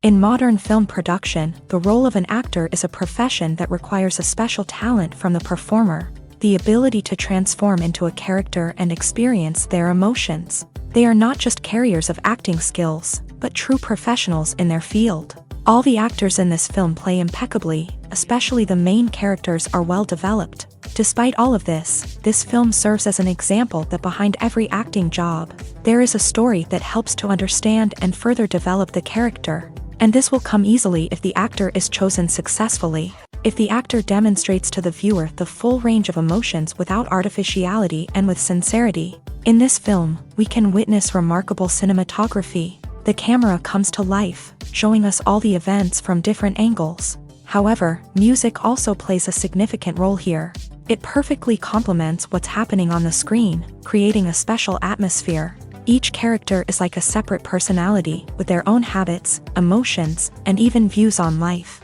In modern film production, the role of an actor is a profession that requires a special talent from the performer, the ability to transform into a character and experience their emotions. They are not just carriers of acting skills, but true professionals in their field. All the actors in this film play impeccably, especially the main characters are well developed. Despite all of this film serves as an example that behind every acting job, there is a story that helps to understand and further develop the character. And this will come easily if the actor is chosen successfully. If the actor demonstrates to the viewer the full range of emotions without artificiality and with sincerity. In this film, we can witness remarkable cinematography. The camera comes to life, showing us all the events from different angles. However, music also plays a significant role here. It perfectly complements what's happening on the screen, creating a special atmosphere. Each character is like a separate personality, with their own habits, emotions, and even views on life.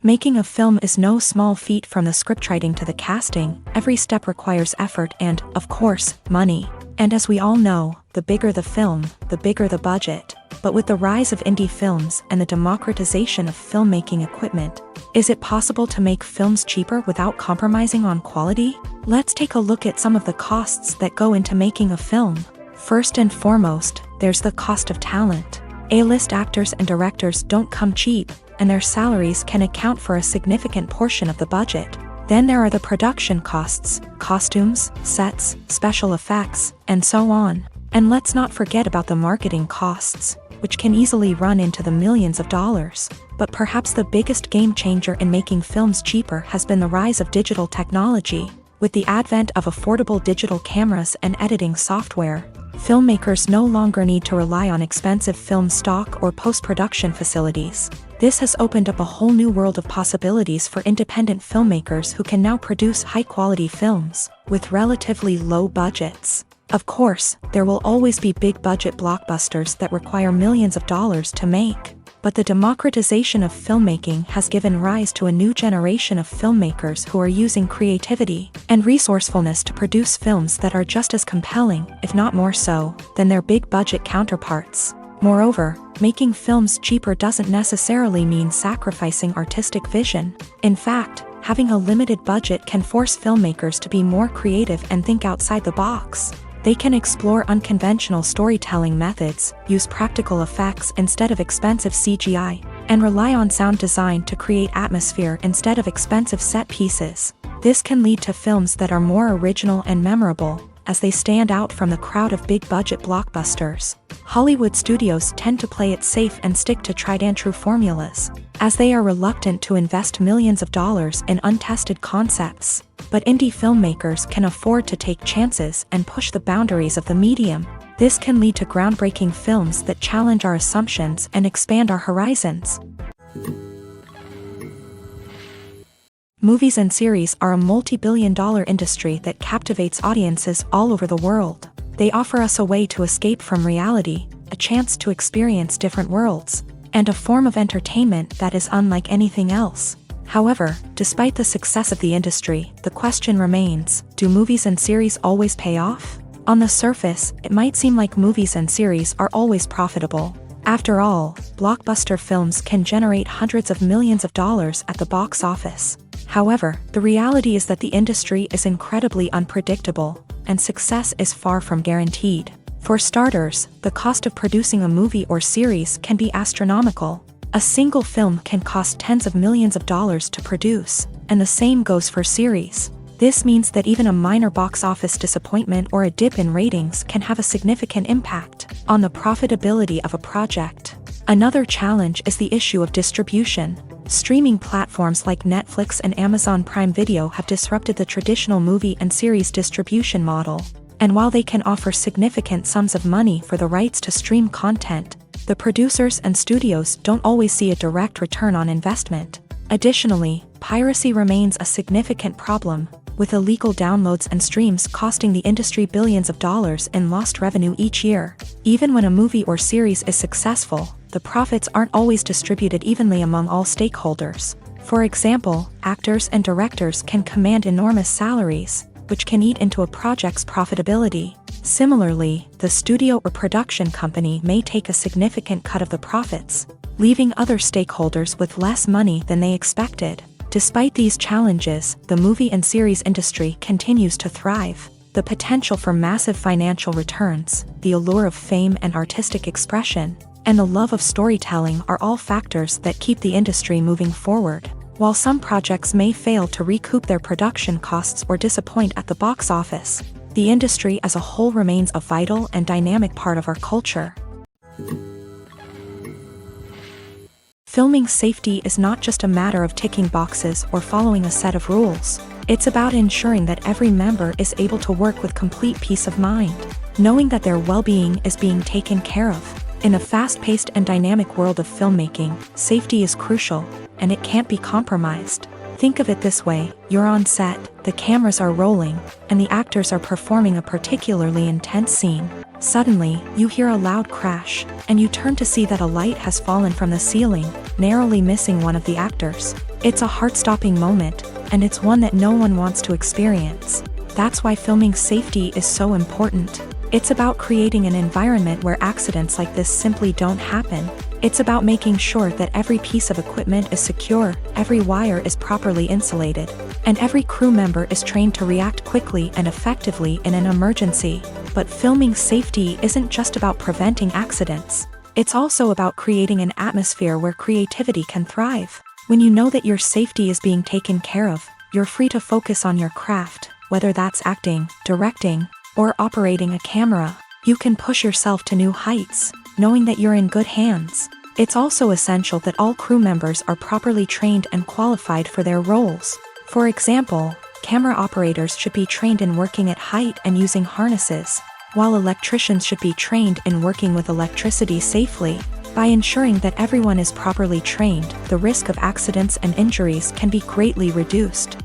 Making a film is no small feat from the scriptwriting to the casting. Every step requires effort and, of course, money. And as we all know, the bigger the film, the bigger the budget. But with the rise of indie films and the democratization of filmmaking equipment, is it possible to make films cheaper without compromising on quality? Let's take a look at some of the costs that go into making a film. First and foremost, there's the cost of talent. A-list actors and directors don't come cheap, and their salaries can account for a significant portion of the budget. Then there are the production costs, costumes, sets, special effects, and so on. And let's not forget about the marketing costs, which can easily run into the millions of dollars. But perhaps the biggest game changer in making films cheaper has been the rise of digital technology. With the advent of affordable digital cameras and editing software, filmmakers no longer need to rely on expensive film stock or post-production facilities. This has opened up a whole new world of possibilities for independent filmmakers who can now produce high-quality films with relatively low budgets. Of course, there will always be big-budget blockbusters that require millions of dollars to make. But the democratization of filmmaking has given rise to a new generation of filmmakers who are using creativity and resourcefulness to produce films that are just as compelling, if not more so, than their big-budget counterparts. Moreover, making films cheaper doesn't necessarily mean sacrificing artistic vision. In fact, having a limited budget can force filmmakers to be more creative and think outside the box. They can explore unconventional storytelling methods, use practical effects instead of expensive CGI, and rely on sound design to create atmosphere instead of expensive set pieces. This can lead to films that are more original and memorable, as they stand out from the crowd of big-budget blockbusters. Hollywood studios tend to play it safe and stick to tried-and-true formulas, as they are reluctant to invest millions of dollars in untested concepts. But indie filmmakers can afford to take chances and push the boundaries of the medium. This can lead to groundbreaking films that challenge our assumptions and expand our horizons. Movies and series are a multi-billion-dollar industry that captivates audiences all over the world. They offer us a way to escape from reality, a chance to experience different worlds, and a form of entertainment that is unlike anything else. However, despite the success of the industry, the question remains, do movies and series always pay off? On the surface, it might seem like movies and series are always profitable. After all, blockbuster films can generate hundreds of millions of dollars at the box office. However, the reality is that the industry is incredibly unpredictable, and success is far from guaranteed. For starters, the cost of producing a movie or series can be astronomical. A single film can cost tens of millions of dollars to produce, and the same goes for series. This means that even a minor box office disappointment or a dip in ratings can have a significant impact on the profitability of a project. Another challenge is the issue of distribution. Streaming platforms like Netflix and Amazon Prime Video have disrupted the traditional movie and series distribution model. And while they can offer significant sums of money for the rights to stream content, the producers and studios don't always see a direct return on investment. Additionally, piracy remains a significant problem, with illegal downloads and streams costing the industry billions of dollars in lost revenue each year. Even when a movie or series is successful, the profits aren't always distributed evenly among all stakeholders. For example, actors and directors can command enormous salaries, which can eat into a project's profitability. Similarly, the studio or production company may take a significant cut of the profits, leaving other stakeholders with less money than they expected. Despite these challenges, the movie and series industry continues to thrive. The potential for massive financial returns, the allure of fame and artistic expression, and the love of storytelling are all factors that keep the industry moving forward. While some projects may fail to recoup their production costs or disappoint at the box office, the industry as a whole remains a vital and dynamic part of our culture. Filming safety is not just a matter of ticking boxes or following a set of rules. It's about ensuring that every member is able to work with complete peace of mind, knowing that their well-being is being taken care of. In a fast-paced and dynamic world of filmmaking, safety is crucial, and it can't be compromised. Think of it this way: you're on set, the cameras are rolling, and the actors are performing a particularly intense scene. Suddenly, you hear a loud crash, and you turn to see that a light has fallen from the ceiling, narrowly missing one of the actors. It's a heart-stopping moment, and it's one that no one wants to experience. That's why filming safety is so important. It's about creating an environment where accidents like this simply don't happen. It's about making sure that every piece of equipment is secure, every wire is properly insulated, and every crew member is trained to react quickly and effectively in an emergency. But filming safety isn't just about preventing accidents. It's also about creating an atmosphere where creativity can thrive. When you know that your safety is being taken care of, you're free to focus on your craft, whether that's acting, directing, or operating a camera. You can push yourself to new heights, knowing that you're in good hands. It's also essential that all crew members are properly trained and qualified for their roles. For example, camera operators should be trained in working at height and using harnesses, while electricians should be trained in working with electricity safely. By ensuring that everyone is properly trained, the risk of accidents and injuries can be greatly reduced.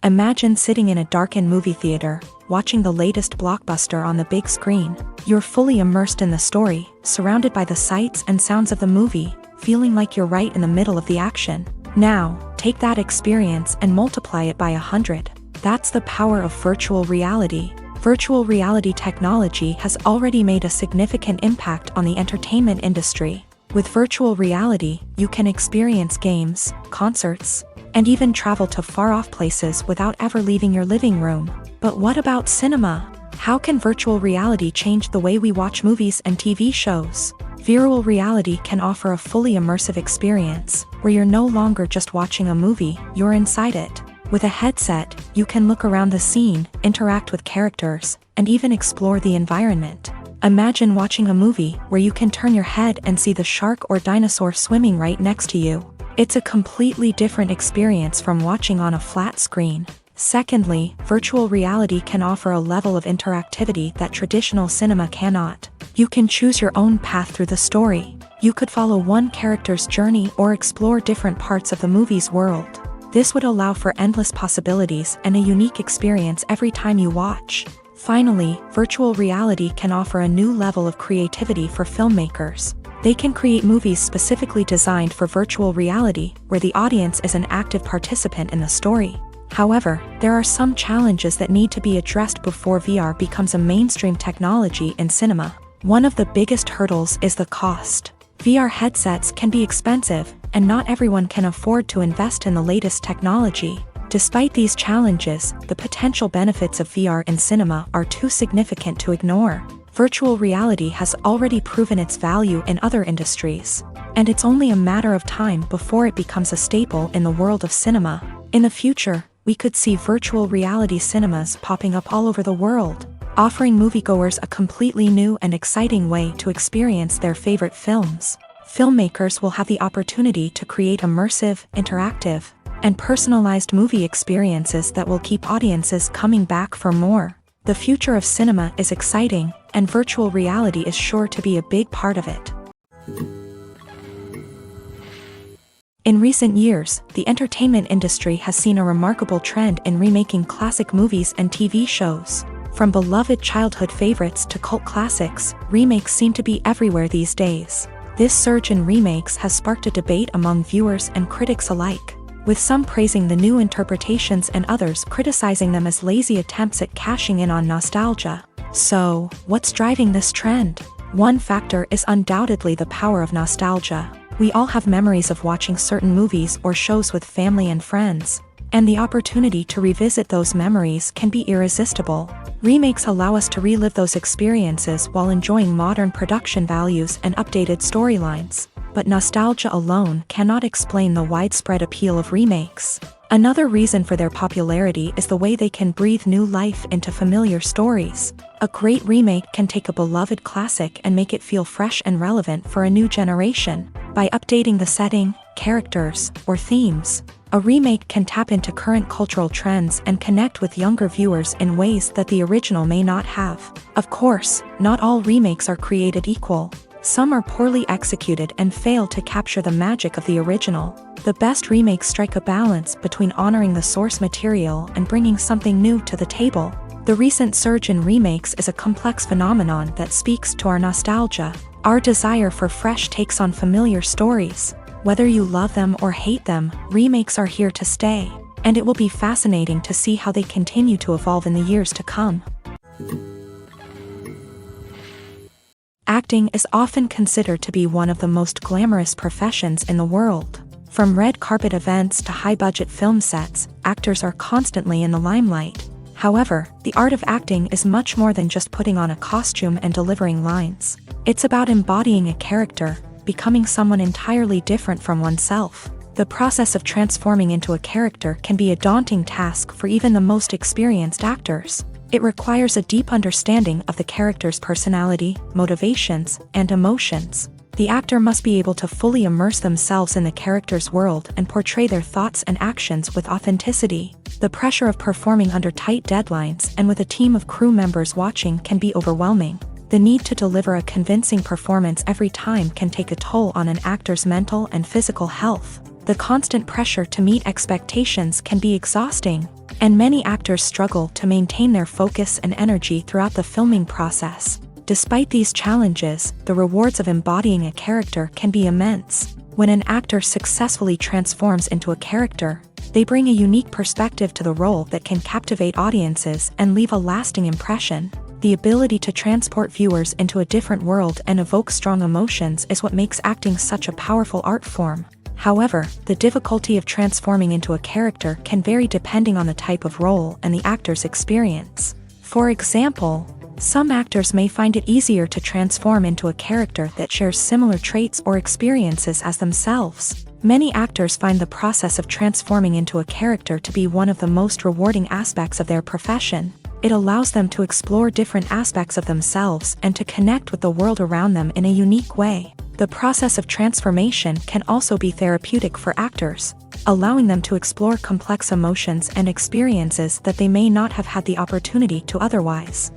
Imagine sitting in a darkened movie theater, watching the latest blockbuster on the big screen. You're fully immersed in the story, surrounded by the sights and sounds of the movie, feeling like you're right in the middle of the action. Now, take that experience and multiply it by 100. That's the power of virtual reality. Virtual reality technology has already made a significant impact on the entertainment industry. With virtual reality, you can experience games, concerts, and even travel to far-off places without ever leaving your living room. But what about cinema? How can virtual reality change the way we watch movies and TV shows? Virtual reality can offer a fully immersive experience, where you're no longer just watching a movie, you're inside it. With a headset, you can look around the scene, interact with characters, and even explore the environment. Imagine watching a movie where you can turn your head and see the shark or dinosaur swimming right next to you. It's a completely different experience from watching on a flat screen. Secondly, virtual reality can offer a level of interactivity that traditional cinema cannot. You can choose your own path through the story. You could follow one character's journey or explore different parts of the movie's world. This would allow for endless possibilities and a unique experience every time you watch. Finally, virtual reality can offer a new level of creativity for filmmakers. They can create movies specifically designed for virtual reality, where the audience is an active participant in the story. However, there are some challenges that need to be addressed before VR becomes a mainstream technology in cinema. One of the biggest hurdles is the cost. VR headsets can be expensive, and not everyone can afford to invest in the latest technology. Despite these challenges, the potential benefits of VR in cinema are too significant to ignore. Virtual reality has already proven its value in other industries, and it's only a matter of time before it becomes a staple in the world of cinema. In the future, we could see virtual reality cinemas popping up all over the world, offering moviegoers a completely new and exciting way to experience their favorite films. Filmmakers will have the opportunity to create immersive, interactive, and personalized movie experiences that will keep audiences coming back for more. The future of cinema is exciting, and virtual reality is sure to be a big part of it. In recent years, the entertainment industry has seen a remarkable trend in remaking classic movies and TV shows. From beloved childhood favorites to cult classics, remakes seem to be everywhere these days. This surge in remakes has sparked a debate among viewers and critics alike. with some praising the new interpretations and others criticizing them as lazy attempts at cashing in on nostalgia. So, what's driving this trend? One factor is undoubtedly the power of nostalgia. We all have memories of watching certain movies or shows with family and friends, and the opportunity to revisit those memories can be irresistible. Remakes allow us to relive those experiences while enjoying modern production values and updated storylines. But nostalgia alone cannot explain the widespread appeal of remakes. Another reason for their popularity is the way they can breathe new life into familiar stories. A great remake can take a beloved classic and make it feel fresh and relevant for a new generation. By updating the setting, characters, or themes, a remake can tap into current cultural trends and connect with younger viewers in ways that the original may not have. Of course, not all remakes are created equal. Some are poorly executed and fail to capture the magic of the original. The best remakes strike a balance between honoring the source material and bringing something new to the table. The recent surge in remakes is a complex phenomenon that speaks to our nostalgia, our desire for fresh takes on familiar stories. Whether you love them or hate them, remakes are here to stay, and it will be fascinating to see how they continue to evolve in the years to come. Acting is often considered to be one of the most glamorous professions in the world. From red carpet events to high-budget film sets, actors are constantly in the limelight. However, the art of acting is much more than just putting on a costume and delivering lines. It's about embodying a character, becoming someone entirely different from oneself. The process of transforming into a character can be a daunting task for even the most experienced actors. It requires a deep understanding of the character's personality, motivations, and emotions. The actor must be able to fully immerse themselves in the character's world and portray their thoughts and actions with authenticity. The pressure of performing under tight deadlines and with a team of crew members watching can be overwhelming. The need to deliver a convincing performance every time can take a toll on an actor's mental and physical health. The constant pressure to meet expectations can be exhausting, and many actors struggle to maintain their focus and energy throughout the filming process. Despite these challenges, the rewards of embodying a character can be immense. When an actor successfully transforms into a character, they bring a unique perspective to the role that can captivate audiences and leave a lasting impression. The ability to transport viewers into a different world and evoke strong emotions is what makes acting such a powerful art form. However, the difficulty of transforming into a character can vary depending on the type of role and the actor's experience. For example, some actors may find it easier to transform into a character that shares similar traits or experiences as themselves. Many actors find the process of transforming into a character to be one of the most rewarding aspects of their profession. It allows them to explore different aspects of themselves and to connect with the world around them in a unique way. The process of transformation can also be therapeutic for actors, allowing them to explore complex emotions and experiences that they may not have had the opportunity to otherwise.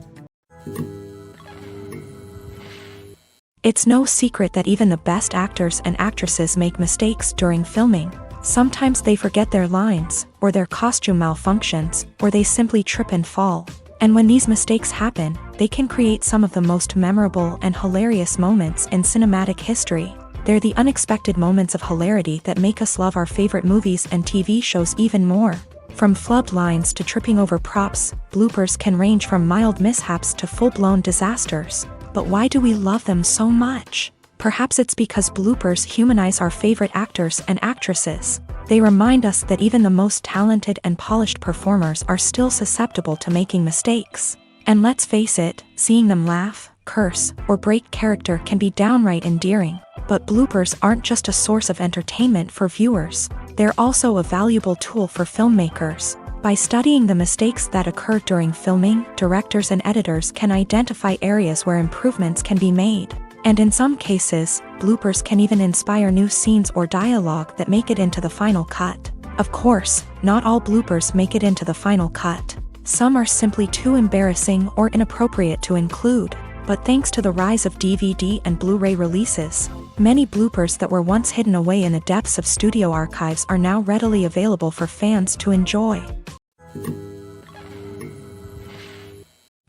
It's no secret that even the best actors and actresses make mistakes during filming. Sometimes they forget their lines, or their costume malfunctions, or they simply trip and fall. And when these mistakes happen, they can create some of the most memorable and hilarious moments in cinematic history. They're the unexpected moments of hilarity that make us love our favorite movies and TV shows even more. From flubbed lines to tripping over props, bloopers can range from mild mishaps to full-blown disasters. But why do we love them so much? Perhaps it's because bloopers humanize our favorite actors and actresses. They remind us that even the most talented and polished performers are still susceptible to making mistakes. And let's face it, seeing them laugh, curse, or break character can be downright endearing. But bloopers aren't just a source of entertainment for viewers. They're also a valuable tool for filmmakers. By studying the mistakes that occur during filming, directors and editors can identify areas where improvements can be made. And in some cases, bloopers can even inspire new scenes or dialogue that make it into the final cut. Of course, not all bloopers make it into the final cut. Some are simply too embarrassing or inappropriate to include. But thanks to the rise of DVD and Blu-ray releases, many bloopers that were once hidden away in the depths of studio archives are now readily available for fans to enjoy.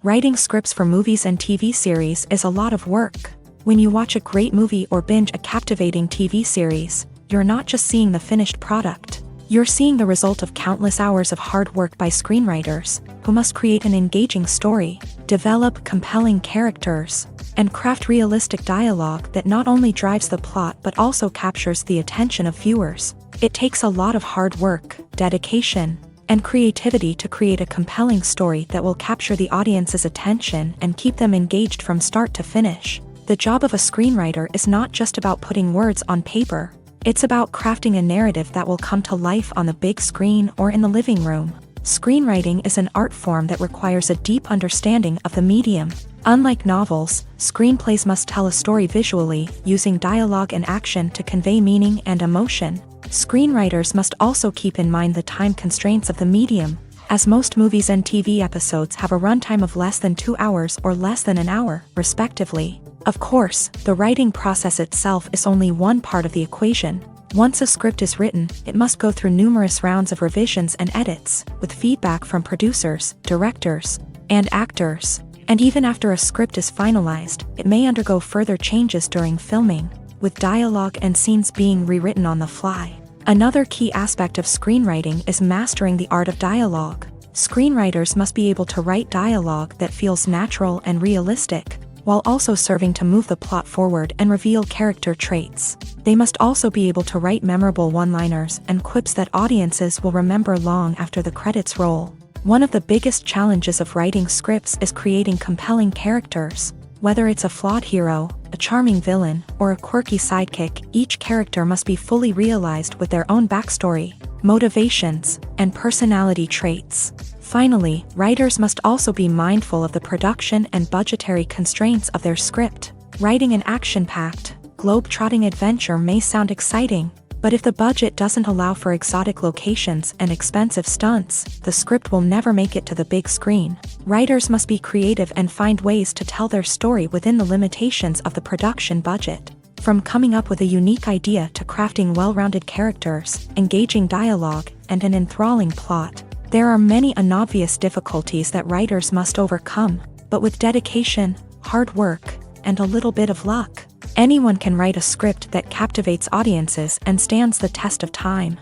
Writing scripts for movies and TV series is a lot of work. When you watch a great movie or binge a captivating TV series, you're not just seeing the finished product. You're seeing the result of countless hours of hard work by screenwriters, who must create an engaging story, develop compelling characters, and craft realistic dialogue that not only drives the plot but also captures the attention of viewers. It takes a lot of hard work, dedication, and creativity to create a compelling story that will capture the audience's attention and keep them engaged from start to finish. The job of a screenwriter is not just about putting words on paper. It's about crafting a narrative that will come to life on the big screen or in the living room. Screenwriting is an art form that requires a deep understanding of the medium. Unlike novels, screenplays must tell a story visually, using dialogue and action to convey meaning and emotion. Screenwriters must also keep in mind the time constraints of the medium, as most movies and TV episodes have a runtime of less than 2 hours or less than an hour, respectively. Of course, the writing process itself is only one part of the equation. Once a script is written, it must go through numerous rounds of revisions and edits, with feedback from producers, directors, and actors. And even after a script is finalized, it may undergo further changes during filming, with dialogue and scenes being rewritten on the fly. Another key aspect of screenwriting is mastering the art of dialogue. Screenwriters must be able to write dialogue that feels natural and realistic, while also serving to move the plot forward and reveal character traits. They must also be able to write memorable one-liners and quips that audiences will remember long after the credits roll. One of the biggest challenges of writing scripts is creating compelling characters. Whether it's a flawed hero, a charming villain, or a quirky sidekick, each character must be fully realized with their own backstory, motivations, and personality traits. Finally, writers must also be mindful of the production and budgetary constraints of their script. Writing an action-packed, globe-trotting adventure may sound exciting, but if the budget doesn't allow for exotic locations and expensive stunts, the script will never make it to the big screen. Writers must be creative and find ways to tell their story within the limitations of the production budget. From coming up with a unique idea to crafting well-rounded characters, engaging dialogue, and an enthralling plot, there are many unobvious difficulties that writers must overcome, but with dedication, hard work, and a little bit of luck, anyone can write a script that captivates audiences and stands the test of time.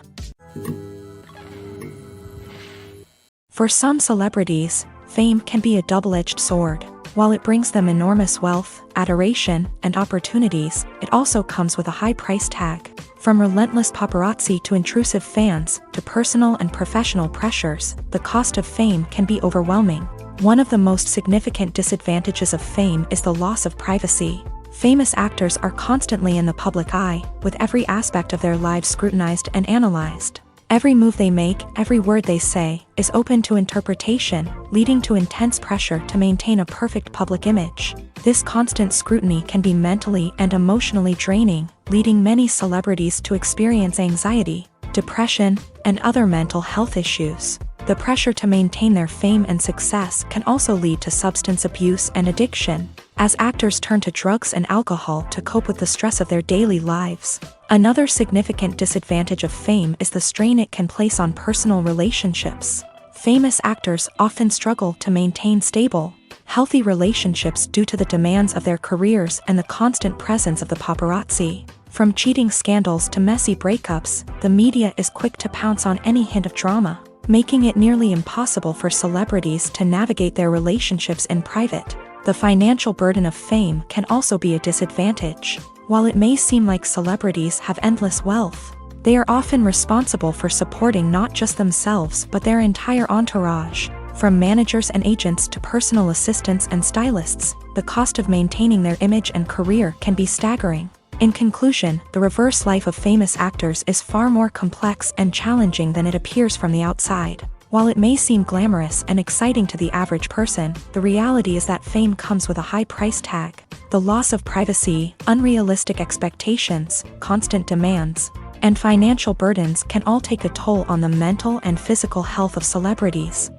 For some celebrities, fame can be a double-edged sword. While it brings them enormous wealth, adoration, and opportunities, it also comes with a high price tag. From relentless paparazzi to intrusive fans, to personal and professional pressures, the cost of fame can be overwhelming. One of the most significant disadvantages of fame is the loss of privacy. Famous actors are constantly in the public eye, with every aspect of their lives scrutinized and analyzed. Every move they make, every word they say, is open to interpretation, leading to intense pressure to maintain a perfect public image. This constant scrutiny can be mentally and emotionally draining, leading many celebrities to experience anxiety, depression, and other mental health issues. The pressure to maintain their fame and success can also lead to substance abuse and addiction, as actors turn to drugs and alcohol to cope with the stress of their daily lives. Another significant disadvantage of fame is the strain it can place on personal relationships. Famous actors often struggle to maintain stable, healthy relationships due to the demands of their careers and the constant presence of the paparazzi. From cheating scandals to messy breakups, the media is quick to pounce on any hint of drama, making it nearly impossible for celebrities to navigate their relationships in private. The financial burden of fame can also be a disadvantage. While it may seem like celebrities have endless wealth, they are often responsible for supporting not just themselves but their entire entourage. From managers and agents to personal assistants and stylists, the cost of maintaining their image and career can be staggering. In conclusion, the reverse life of famous actors is far more complex and challenging than it appears from the outside. While it may seem glamorous and exciting to the average person, the reality is that fame comes with a high price tag. The loss of privacy, unrealistic expectations, constant demands, and financial burdens can all take a toll on the mental and physical health of celebrities.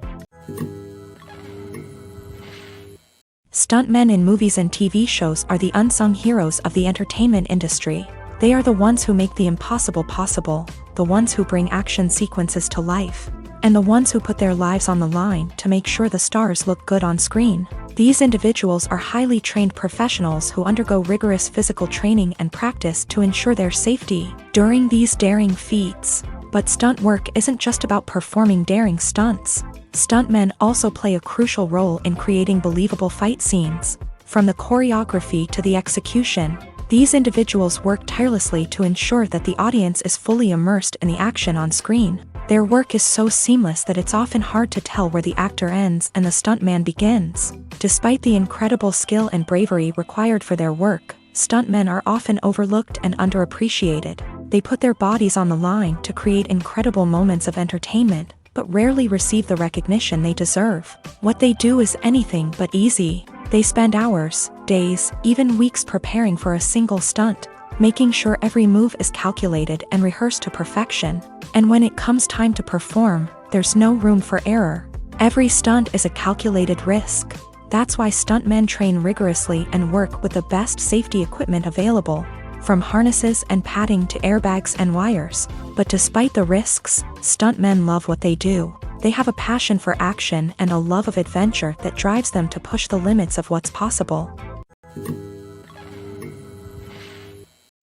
Stuntmen in movies and TV shows are the unsung heroes of the entertainment industry. They are the ones who make the impossible possible, the ones who bring action sequences to life, and the ones who put their lives on the line to make sure the stars look good on screen. These individuals are highly trained professionals who undergo rigorous physical training and practice to ensure their safety. During these daring feats, But stunt work isn't just about performing daring stunts. Stuntmen also play a crucial role in creating believable fight scenes. From the choreography to the execution, these individuals work tirelessly to ensure that the audience is fully immersed in the action on screen. Their work is so seamless that it's often hard to tell where the actor ends and the stuntman begins. Despite the incredible skill and bravery required for their work, stuntmen are often overlooked and underappreciated. They put their bodies on the line to create incredible moments of entertainment, but rarely receive the recognition they deserve. What they do is anything but easy. They spend hours, days, even weeks preparing for a single stunt, making sure every move is calculated and rehearsed to perfection. And when it comes time to perform, there's no room for error. Every stunt is a calculated risk. That's why stuntmen train rigorously and work with the best safety equipment available, from harnesses and padding to airbags and wires. But despite the risks, stuntmen love what they do. They have a passion for action and a love of adventure that drives them to push the limits of what's possible.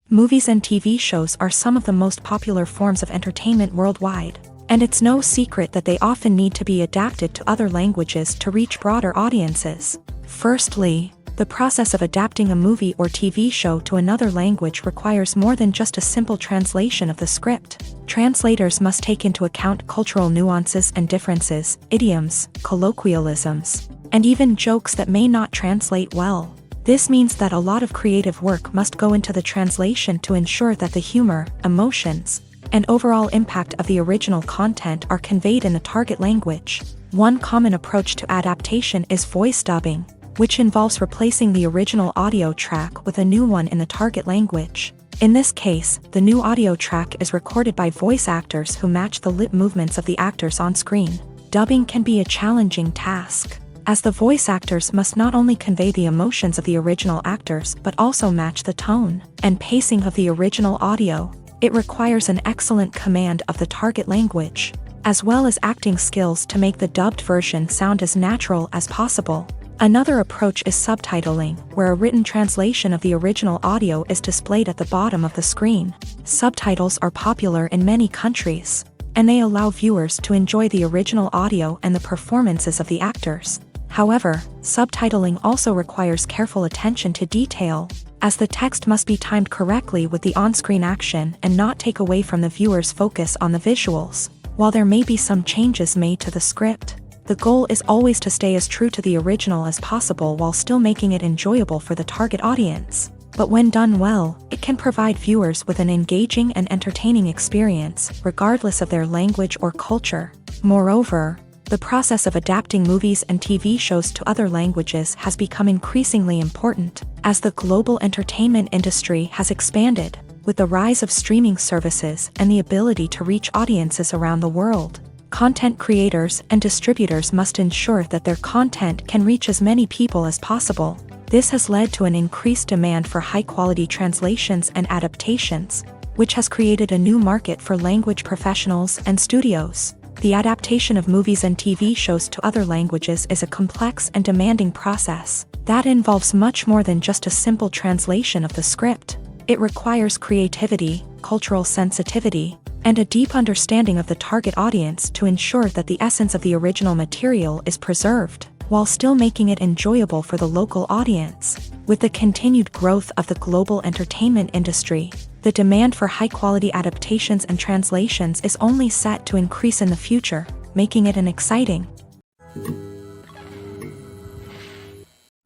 Movies and TV shows are some of the most popular forms of entertainment worldwide, and it's no secret that they often need to be adapted to other languages to reach broader audiences. Firstly, the process of adapting a movie or TV show to another language requires more than just a simple translation of the script. Translators must take into account cultural nuances and differences, idioms, colloquialisms, and even jokes that may not translate well. This means that a lot of creative work must go into the translation to ensure that the humor, emotions, and overall impact of the original content are conveyed in the target language. One common approach to adaptation is voice dubbing, which involves replacing the original audio track with a new one in the target language. In this case, the new audio track is recorded by voice actors who match the lip movements of the actors on screen. Dubbing can be a challenging task, as the voice actors must not only convey the emotions of the original actors but also match the tone and pacing of the original audio. It requires an excellent command of the target language, as well as acting skills to make the dubbed version sound as natural as possible. Another approach is subtitling, where a written translation of the original audio is displayed at the bottom of the screen. Subtitles are popular in many countries, and they allow viewers to enjoy the original audio and the performances of the actors. However, subtitling also requires careful attention to detail, as the text must be timed correctly with the on-screen action and not take away from the viewer's focus on the visuals. While there may be some changes made to the script, the goal is always to stay as true to the original as possible while still making it enjoyable for the target audience. But when done well, it can provide viewers with an engaging and entertaining experience, regardless of their language or culture. Moreover, the process of adapting movies and TV shows to other languages has become increasingly important, as the global entertainment industry has expanded, with the rise of streaming services and the ability to reach audiences around the world. Content creators and distributors must ensure that their content can reach as many people as possible. This has led to an increased demand for high-quality translations and adaptations, which has created a new market for language professionals and studios. The adaptation of movies and TV shows to other languages is a complex and demanding process that involves much more than just a simple translation of the script. It requires creativity, cultural sensitivity, and a deep understanding of the target audience to ensure that the essence of the original material is preserved, while still making it enjoyable for the local audience. With the continued growth of the global entertainment industry, the demand for high-quality adaptations and translations is only set to increase in the future, making it an exciting.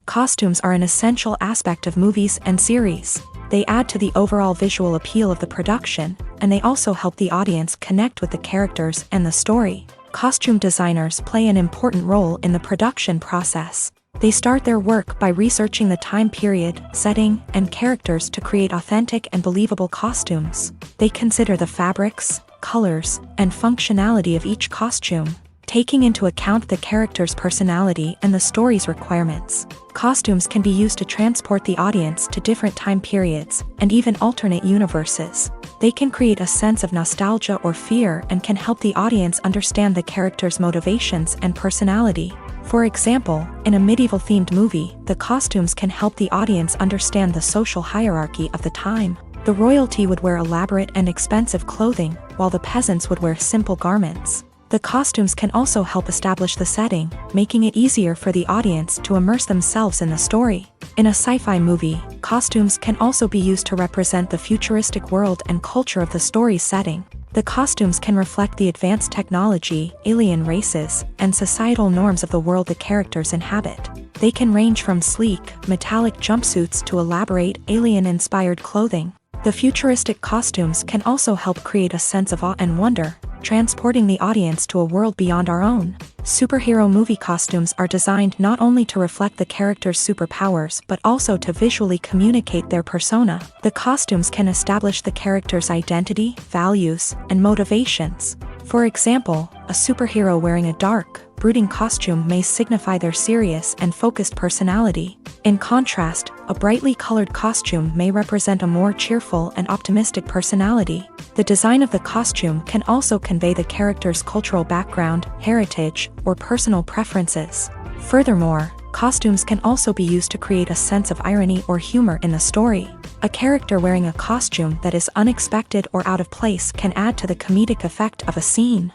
Costumes are an essential aspect of movies and series. They add to the overall visual appeal of the production, and they also help the audience connect with the characters and the story. Costume designers play an important role in the production process. They start their work by researching the time period, setting, and characters to create authentic and believable costumes. They consider the fabrics, colors, and functionality of each costume, taking into account the character's personality and the story's requirements. Costumes can be used to transport the audience to different time periods and even alternate universes. They can create a sense of nostalgia or fear and can help the audience understand the character's motivations and personality. For example, in a medieval-themed movie, the costumes can help the audience understand the social hierarchy of the time. The royalty would wear elaborate and expensive clothing, while the peasants would wear simple garments. The costumes can also help establish the setting, making it easier for the audience to immerse themselves in the story. In a sci-fi movie, costumes can also be used to represent the futuristic world and culture of the story's setting. The costumes can reflect the advanced technology, alien races, and societal norms of the world the characters inhabit. They can range from sleek, metallic jumpsuits to elaborate, alien-inspired clothing. The futuristic costumes can also help create a sense of awe and wonder, transporting the audience to a world beyond our own. Superhero movie costumes are designed not only to reflect the character's superpowers but also to visually communicate their persona. The costumes can establish the character's identity, values, and motivations. For example, a superhero wearing a dark, brooding costume may signify their serious and focused personality. In contrast, a brightly colored costume may represent a more cheerful and optimistic personality. The design of the costume can also convey the character's cultural background, heritage, or personal preferences. Furthermore, costumes can also be used to create a sense of irony or humor in the story. A character wearing a costume that is unexpected or out of place can add to the comedic effect of a scene.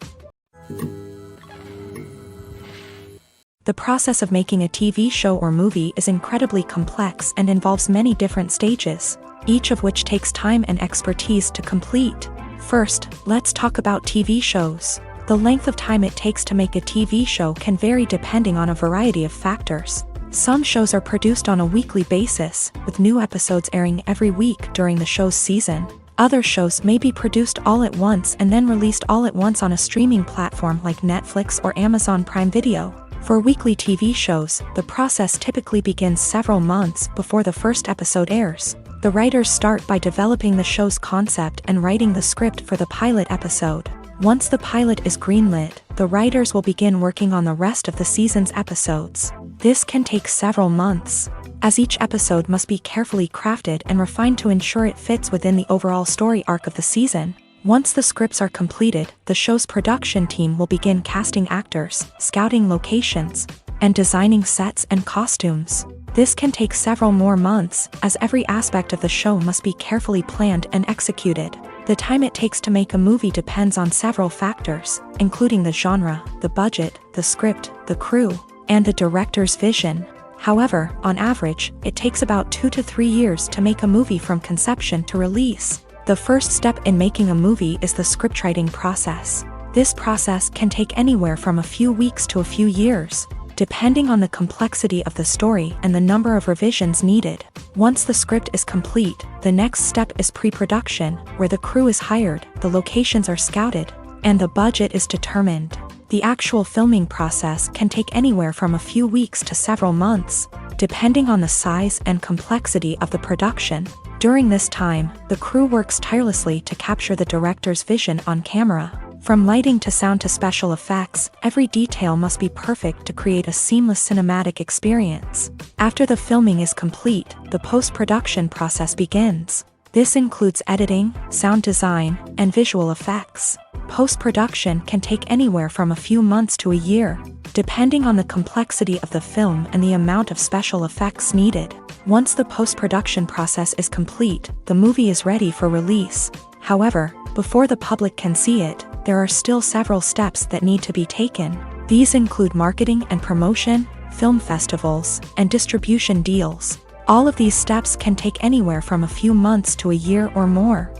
The process of making a TV show or movie is incredibly complex and involves many different stages, each of which takes time and expertise to complete. First, let's talk about TV shows. The length of time it takes to make a TV show can vary depending on a variety of factors. Some shows are produced on a weekly basis, with new episodes airing every week during the show's season. Other shows may be produced all at once and then released all at once on a streaming platform like Netflix or Amazon Prime Video. For weekly TV shows, the process typically begins several months before the first episode airs. The writers start by developing the show's concept and writing the script for the pilot episode. Once the pilot is greenlit, the writers will begin working on the rest of the season's episodes. This can take several months, as each episode must be carefully crafted and refined to ensure it fits within the overall story arc of the season. Once the scripts are completed, the show's production team will begin casting actors, scouting locations, and designing sets and costumes. This can take several more months, as every aspect of the show must be carefully planned and executed. The time it takes to make a movie depends on several factors, including the genre, the budget, the script, the crew, and the director's vision. However, on average, it takes about 2 to 3 years to make a movie from conception to release. The first step in making a movie is the scriptwriting process. This process can take anywhere from a few weeks to a few years, depending on the complexity of the story and the number of revisions needed. Once the script is complete, the next step is pre-production, where the crew is hired, the locations are scouted, and the budget is determined. The actual filming process can take anywhere from a few weeks to several months, depending on the size and complexity of the production. During this time, the crew works tirelessly to capture the director's vision on camera. From lighting to sound to special effects, every detail must be perfect to create a seamless cinematic experience. After the filming is complete, the post-production process begins. This includes editing, sound design, and visual effects. Post-production can take anywhere from a few months to a year, depending on the complexity of the film and the amount of special effects needed. Once the post-production process is complete, the movie is ready for release. However, before the public can see it, there are still several steps that need to be taken. These include marketing and promotion, film festivals, and distribution deals. All of these steps can take anywhere from a few months to a year or more.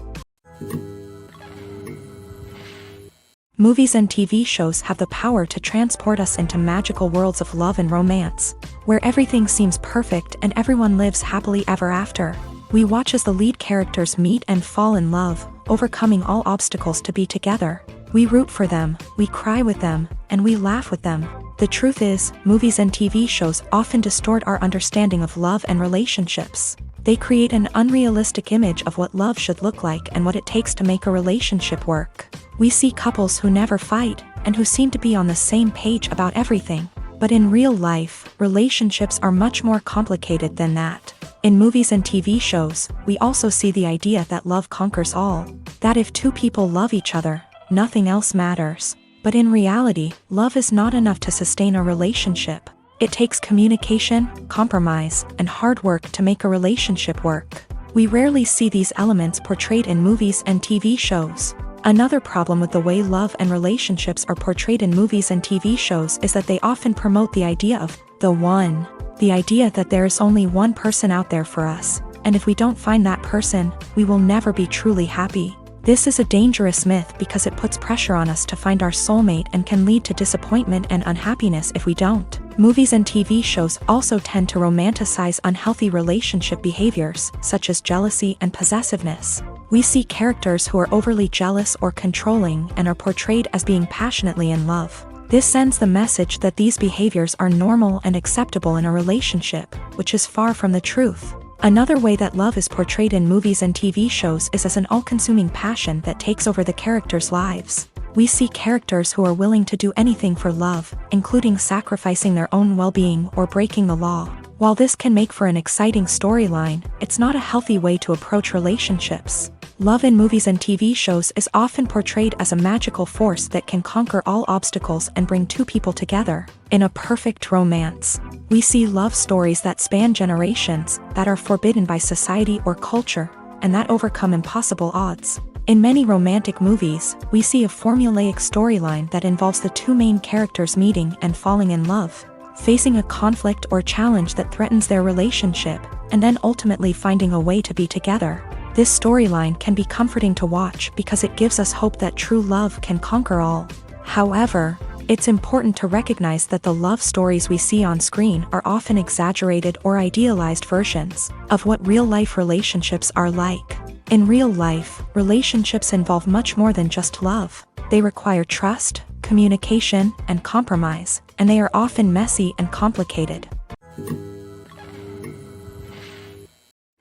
Movies and TV shows have the power to transport us into magical worlds of love and romance, where everything seems perfect and everyone lives happily ever after. We watch as the lead characters meet and fall in love, overcoming all obstacles to be together. We root for them, we cry with them, and we laugh with them. The truth is, movies and TV shows often distort our understanding of love and relationships. They create an unrealistic image of what love should look like and what it takes to make a relationship work. We see couples who never fight, and who seem to be on the same page about everything. But in real life, relationships are much more complicated than that. In movies and TV shows, we also see the idea that love conquers all. That if two people love each other, nothing else matters. But in reality, love is not enough to sustain a relationship. It takes communication, compromise, and hard work to make a relationship work. We rarely see these elements portrayed in movies and TV shows. Another problem with the way love and relationships are portrayed in movies and TV shows is that they often promote the idea of the one. The idea that there is only one person out there for us, and if we don't find that person, we will never be truly happy. This is a dangerous myth because it puts pressure on us to find our soulmate and can lead to disappointment and unhappiness if we don't. Movies and TV shows also tend to romanticize unhealthy relationship behaviors, such as jealousy and possessiveness. We see characters who are overly jealous or controlling and are portrayed as being passionately in love. This sends the message that these behaviors are normal and acceptable in a relationship, which is far from the truth. Another way that love is portrayed in movies and TV shows is as an all-consuming passion that takes over the characters' lives. We see characters who are willing to do anything for love, including sacrificing their own well-being or breaking the law. While this can make for an exciting storyline, it's not a healthy way to approach relationships. Love in movies and TV shows is often portrayed as a magical force that can conquer all obstacles and bring two people together. In a perfect romance, we see love stories that span generations, that are forbidden by society or culture, and that overcome impossible odds. In many romantic movies, we see a formulaic storyline that involves the two main characters meeting and falling in love, facing a conflict or challenge that threatens their relationship, and then ultimately finding a way to be together. This storyline can be comforting to watch because it gives us hope that true love can conquer all. However, it's important to recognize that the love stories we see on screen are often exaggerated or idealized versions of what real-life relationships are like. In real life, relationships involve much more than just love. They require trust, communication, and compromise, and they are often messy and complicated.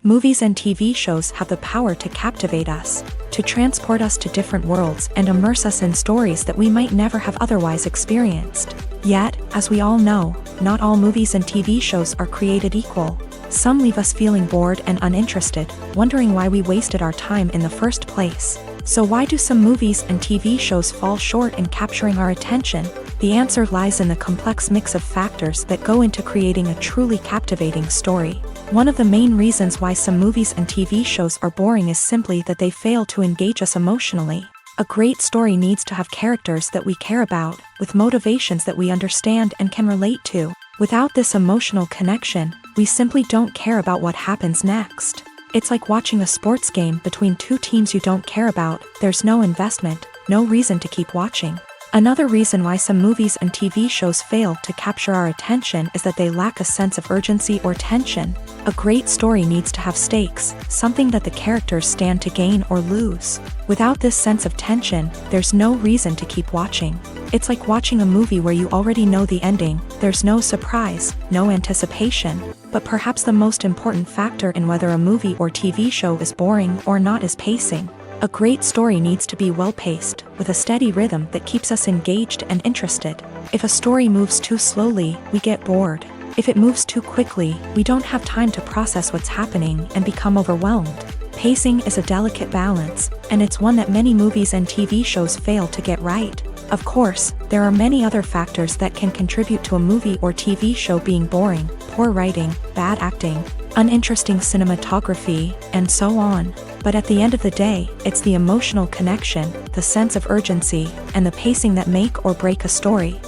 Movies and TV shows have the power to captivate us, to transport us to different worlds and immerse us in stories that we might never have otherwise experienced. Yet, as we all know, not all movies and TV shows are created equal. Some leave us feeling bored and uninterested, wondering why we wasted our time in the first place. So why do some movies and TV shows fall short in capturing our attention? The answer lies in the complex mix of factors that go into creating a truly captivating story. One of the main reasons why some movies and TV shows are boring is simply that they fail to engage us emotionally. A great story needs to have characters that we care about, with motivations that we understand and can relate to. Without this emotional connection, we simply don't care about what happens next. It's like watching a sports game between two teams you don't care about. There's no investment, no reason to keep watching. Another reason why some movies and TV shows fail to capture our attention is that they lack a sense of urgency or tension. A great story needs to have stakes, something that the characters stand to gain or lose. Without this sense of tension, there's no reason to keep watching. It's like watching a movie where you already know the ending. There's no surprise, no anticipation. But perhaps the most important factor in whether a movie or TV show is boring or not is pacing. A great story needs to be well-paced, with a steady rhythm that keeps us engaged and interested. If a story moves too slowly, we get bored. If it moves too quickly, we don't have time to process what's happening and become overwhelmed. Pacing is a delicate balance, and it's one that many movies and TV shows fail to get right. Of course, there are many other factors that can contribute to a movie or TV show being boring: poor writing, bad acting, uninteresting cinematography, and so on. But at the end of the day, it's the emotional connection, the sense of urgency, and the pacing that make or break a story.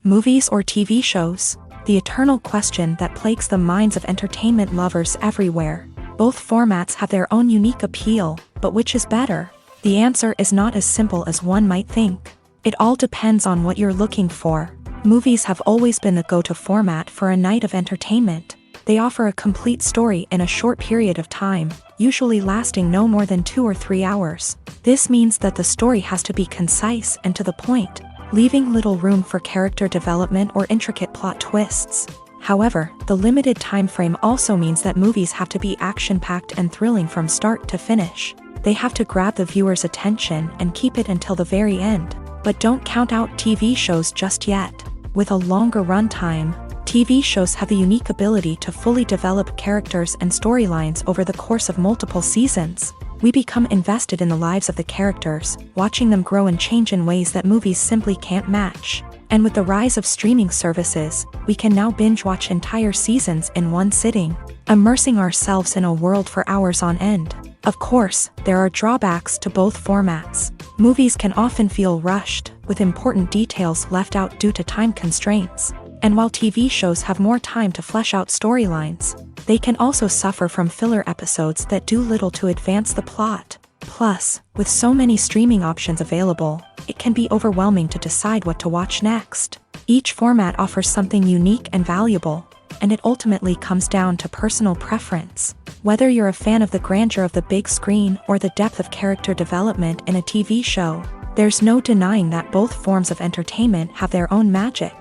Movies or TV shows? The eternal question that plagues the minds of entertainment lovers everywhere. Both formats have their own unique appeal, but which is better? The answer is not as simple as one might think. It all depends on what you're looking for. Movies have always been the go-to format for a night of entertainment. They offer a complete story in a short period of time, usually lasting no more than 2 or 3 hours. This means that the story has to be concise and to the point, leaving little room for character development or intricate plot twists. However, the limited time frame also means that movies have to be action-packed and thrilling from start to finish. They have to grab the viewer's attention and keep it until the very end. But don't count out TV shows just yet. With a longer runtime, TV shows have the unique ability to fully develop characters and storylines over the course of multiple seasons. We become invested in the lives of the characters, watching them grow and change in ways that movies simply can't match. And with the rise of streaming services, we can now binge-watch entire seasons in one sitting, immersing ourselves in a world for hours on end. Of course, there are drawbacks to both formats. Movies can often feel rushed, with important details left out due to time constraints. And while TV shows have more time to flesh out storylines, they can also suffer from filler episodes that do little to advance the plot. Plus, with so many streaming options available, it can be overwhelming to decide what to watch next. Each format offers something unique and valuable, and it ultimately comes down to personal preference. Whether you're a fan of the grandeur of the big screen or the depth of character development in a TV show, there's no denying that both forms of entertainment have their own magic.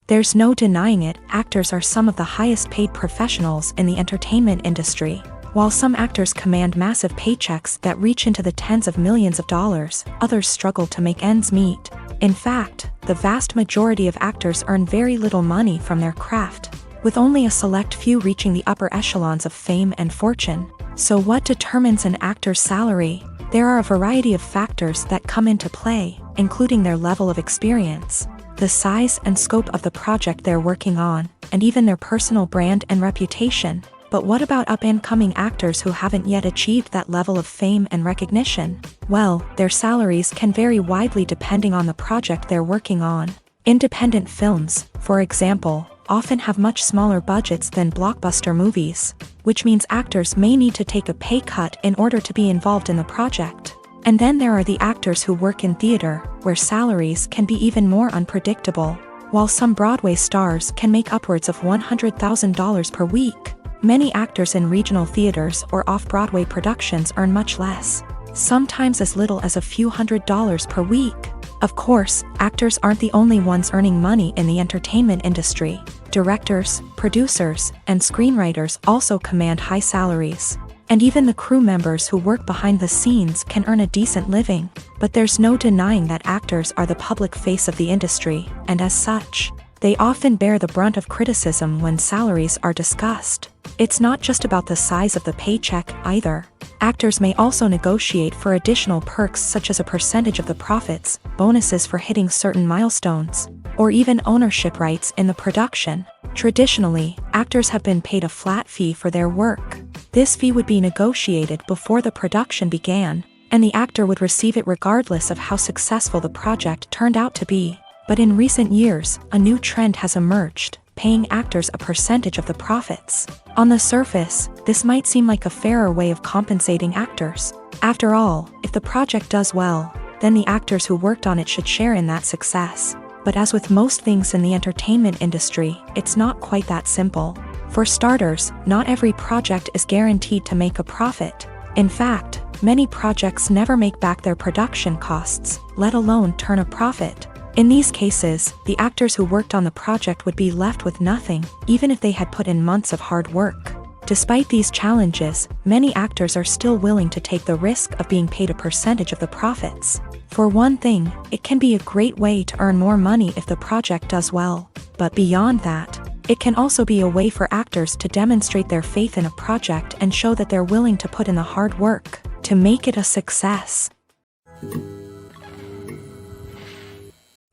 There's no denying it, actors are some of the highest paid professionals in the entertainment industry. While some actors command massive paychecks that reach into the tens of millions of dollars, others struggle to make ends meet. In fact, the vast majority of actors earn very little money from their craft, with only a select few reaching the upper echelons of fame and fortune. So what determines an actor's salary? There are a variety of factors that come into play, including their level of experience, the size and scope of the project they're working on, and even their personal brand and reputation. But what about up-and-coming actors who haven't yet achieved that level of fame and recognition? Well, their salaries can vary widely depending on the project they're working on. Independent films, for example, often have much smaller budgets than blockbuster movies, which means actors may need to take a pay cut in order to be involved in the project. And then there are the actors who work in theater, where salaries can be even more unpredictable. While some Broadway stars can make upwards of $100,000 per week, many actors in regional theaters or off-Broadway productions earn much less, sometimes as little as a few $100s per week. Of course, actors aren't the only ones earning money in the entertainment industry. Directors, producers, and screenwriters also command high salaries. And even the crew members who work behind the scenes can earn a decent living. But there's no denying that actors are the public face of the industry, and as such, they often bear the brunt of criticism when salaries are discussed. It's not just about the size of the paycheck either. Actors may also negotiate for additional perks such as a percentage of the profits, bonuses for hitting certain milestones, or even ownership rights in the production. Traditionally, actors have been paid a flat fee for their work. This fee would be negotiated before the production began, and the actor would receive it regardless of how successful the project turned out to be. But in recent years, a new trend has emerged, paying actors a percentage of the profits. On the surface, this might seem like a fairer way of compensating actors. After all, if the project does well, then the actors who worked on it should share in that success. But as with most things in the entertainment industry, it's not quite that simple. For starters, not every project is guaranteed to make a profit. In fact, many projects never make back their production costs, let alone turn a profit. In these cases, the actors who worked on the project would be left with nothing, even if they had put in months of hard work. Despite these challenges, many actors are still willing to take the risk of being paid a percentage of the profits. For one thing, it can be a great way to earn more money if the project does well. But beyond that, it can also be a way for actors to demonstrate their faith in a project and show that they're willing to put in the hard work to make it a success.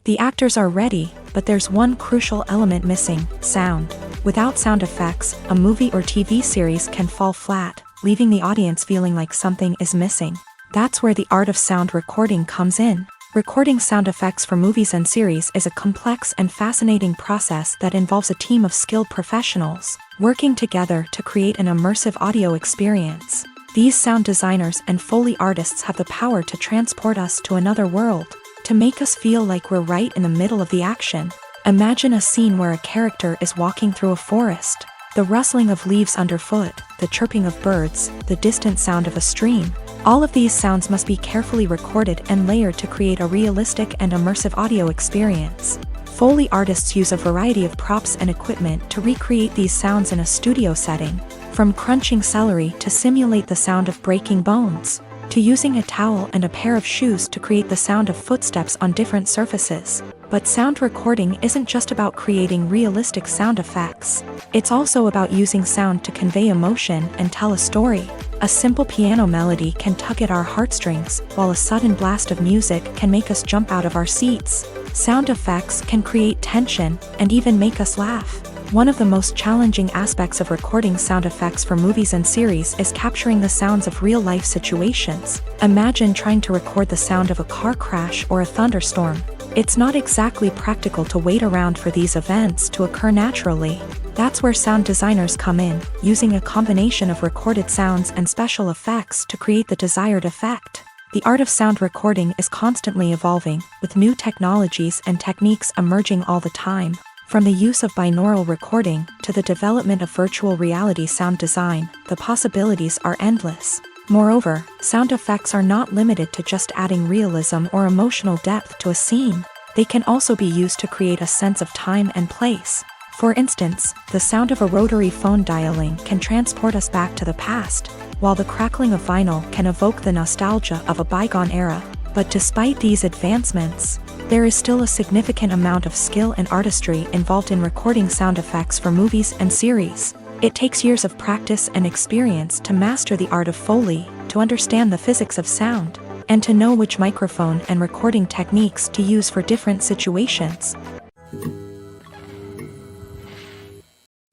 The actors are ready, but there's one crucial element missing: sound. Without sound effects, a movie or TV series can fall flat, leaving the audience feeling like something is missing. That's where the art of sound recording comes in. Recording sound effects for movies and series is a complex and fascinating process that involves a team of skilled professionals working together to create an immersive audio experience. These sound designers and Foley artists have the power to transport us to another world, to make us feel like we're right in the middle of the action. Imagine a scene where a character is walking through a forest. The rustling of leaves underfoot, the chirping of birds, the distant sound of a stream. All of these sounds must be carefully recorded and layered to create a realistic and immersive audio experience. Foley artists use a variety of props and equipment to recreate these sounds in a studio setting, from crunching celery to simulate the sound of breaking bones, to using a towel and a pair of shoes to create the sound of footsteps on different surfaces. But sound recording isn't just about creating realistic sound effects. It's also about using sound to convey emotion and tell a story. A simple piano melody can tug at our heartstrings, while a sudden blast of music can make us jump out of our seats. Sound effects can create tension and even make us laugh. One of the most challenging aspects of recording sound effects for movies and series is capturing the sounds of real-life situations. Imagine trying to record the sound of a car crash or a thunderstorm. It's not exactly practical to wait around for these events to occur naturally. That's where sound designers come in, using a combination of recorded sounds and special effects to create the desired effect. The art of sound recording is constantly evolving, with new technologies and techniques emerging all the time. From the use of binaural recording to the development of virtual reality sound design, the possibilities are endless. Moreover, sound effects are not limited to just adding realism or emotional depth to a scene. They can also be used to create a sense of time and place. For instance, the sound of a rotary phone dialing can transport us back to the past, while the crackling of vinyl can evoke the nostalgia of a bygone era. But despite these advancements, there is still a significant amount of skill and artistry involved in recording sound effects for movies and series. It takes years of practice and experience to master the art of Foley, to understand the physics of sound, and to know which microphone and recording techniques to use for different situations.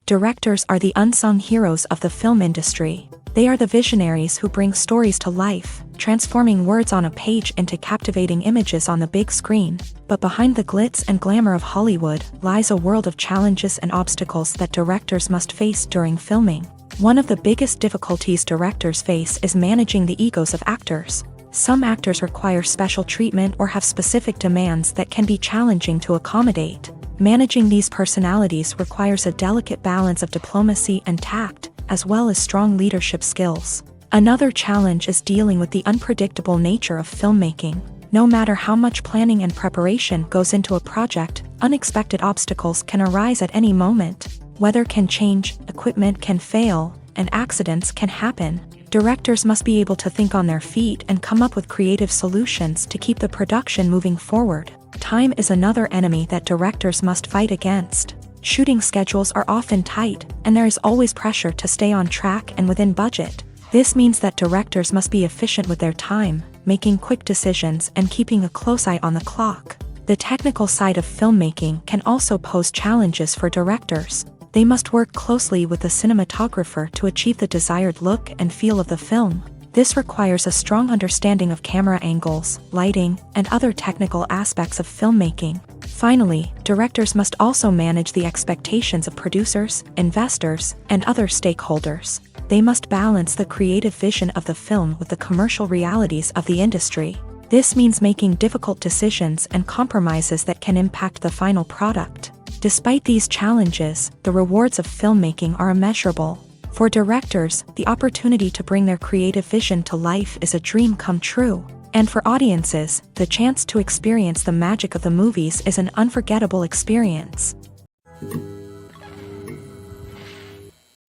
Directors are the unsung heroes of the film industry. They are the visionaries who bring stories to life, transforming words on a page into captivating images on the big screen. But behind the glitz and glamour of Hollywood lies a world of challenges and obstacles that directors must face during filming. One of the biggest difficulties directors face is managing the egos of actors. Some actors require special treatment or have specific demands that can be challenging to accommodate. Managing these personalities requires a delicate balance of diplomacy and tact, as well as strong leadership skills. Another challenge is dealing with the unpredictable nature of filmmaking. No matter how much planning and preparation goes into a project, unexpected obstacles can arise at any moment. Weather can change, equipment can fail, and accidents can happen. Directors must be able to think on their feet and come up with creative solutions to keep the production moving forward. Time is another enemy that directors must fight against. Shooting schedules are often tight, and there is always pressure to stay on track and within budget. This means that directors must be efficient with their time, making quick decisions and keeping a close eye on the clock. The technical side of filmmaking can also pose challenges for directors. They must work closely with the cinematographer to achieve the desired look and feel of the film. This requires a strong understanding of camera angles, lighting, and other technical aspects of filmmaking. Finally, directors must also manage the expectations of producers, investors, and other stakeholders. They must balance the creative vision of the film with the commercial realities of the industry. This means making difficult decisions and compromises that can impact the final product. Despite these challenges, the rewards of filmmaking are immeasurable. For directors, the opportunity to bring their creative vision to life is a dream come true. And for audiences, the chance to experience the magic of the movies is an unforgettable experience.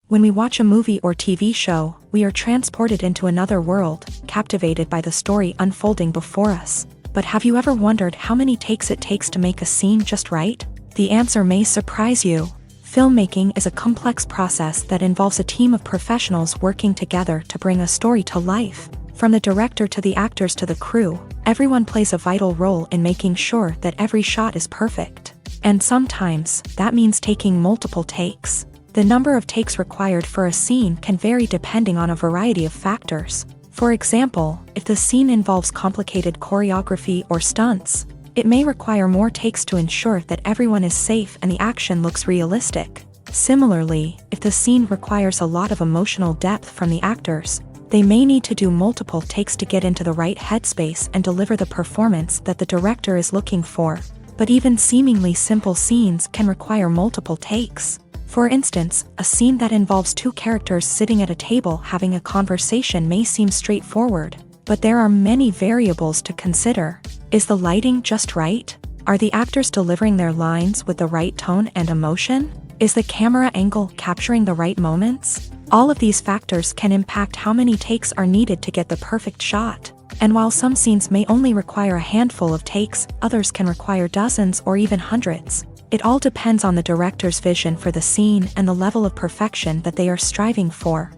When we watch a movie or TV show, we are transported into another world, captivated by the story unfolding before us. But have you ever wondered how many takes it takes to make a scene just right? The answer may surprise you. Filmmaking is a complex process that involves a team of professionals working together to bring a story to life. From the director to the actors to the crew, everyone plays a vital role in making sure that every shot is perfect. And sometimes, that means taking multiple takes. The number of takes required for a scene can vary depending on a variety of factors. For example, if the scene involves complicated choreography or stunts, it may require more takes to ensure that everyone is safe and the action looks realistic. Similarly, if the scene requires a lot of emotional depth from the actors, they may need to do multiple takes to get into the right headspace and deliver the performance that the director is looking for. But even seemingly simple scenes can require multiple takes. For instance, a scene that involves two characters sitting at a table having a conversation may seem straightforward, but there are many variables to consider. Is the lighting just right? Are the actors delivering their lines with the right tone and emotion? Is the camera angle capturing the right moments? All of these factors can impact how many takes are needed to get the perfect shot. And while some scenes may only require a handful of takes, others can require dozens or even hundreds. It all depends on the director's vision for the scene and the level of perfection that they are striving for.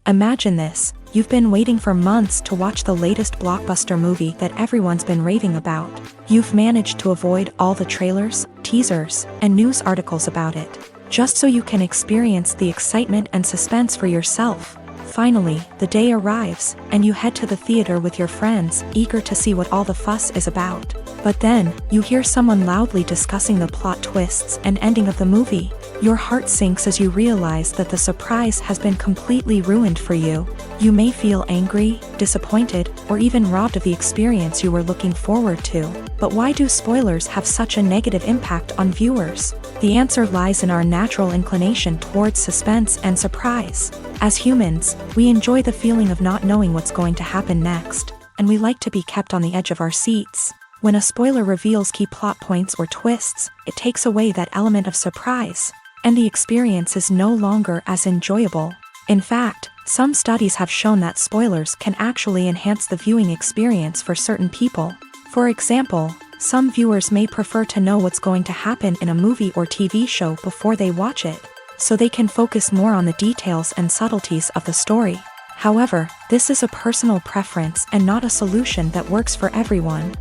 Imagine this: you've been waiting for months to watch the latest blockbuster movie that everyone's been raving about. You've managed to avoid all the trailers, teasers, and news articles about it, just so you can experience the excitement and suspense for yourself. Finally, the day arrives, and you head to the theater with your friends, eager to see what all the fuss is about. But then, you hear someone loudly discussing the plot twists and ending of the movie. Your heart sinks as you realize that the surprise has been completely ruined for you. You may feel angry, disappointed, or even robbed of the experience you were looking forward to. But why do spoilers have such a negative impact on viewers? The answer lies in our natural inclination towards suspense and surprise. As humans, we enjoy the feeling of not knowing what's going to happen next, and we like to be kept on the edge of our seats. When a spoiler reveals key plot points or twists, it takes away that element of surprise, and the experience is no longer as enjoyable. In fact, some studies have shown that spoilers can actually enhance the viewing experience for certain people. For example, some viewers may prefer to know what's going to happen in a movie or TV show before they watch it, so they can focus more on the details and subtleties of the story. However, this is a personal preference and not a solution that works for everyone.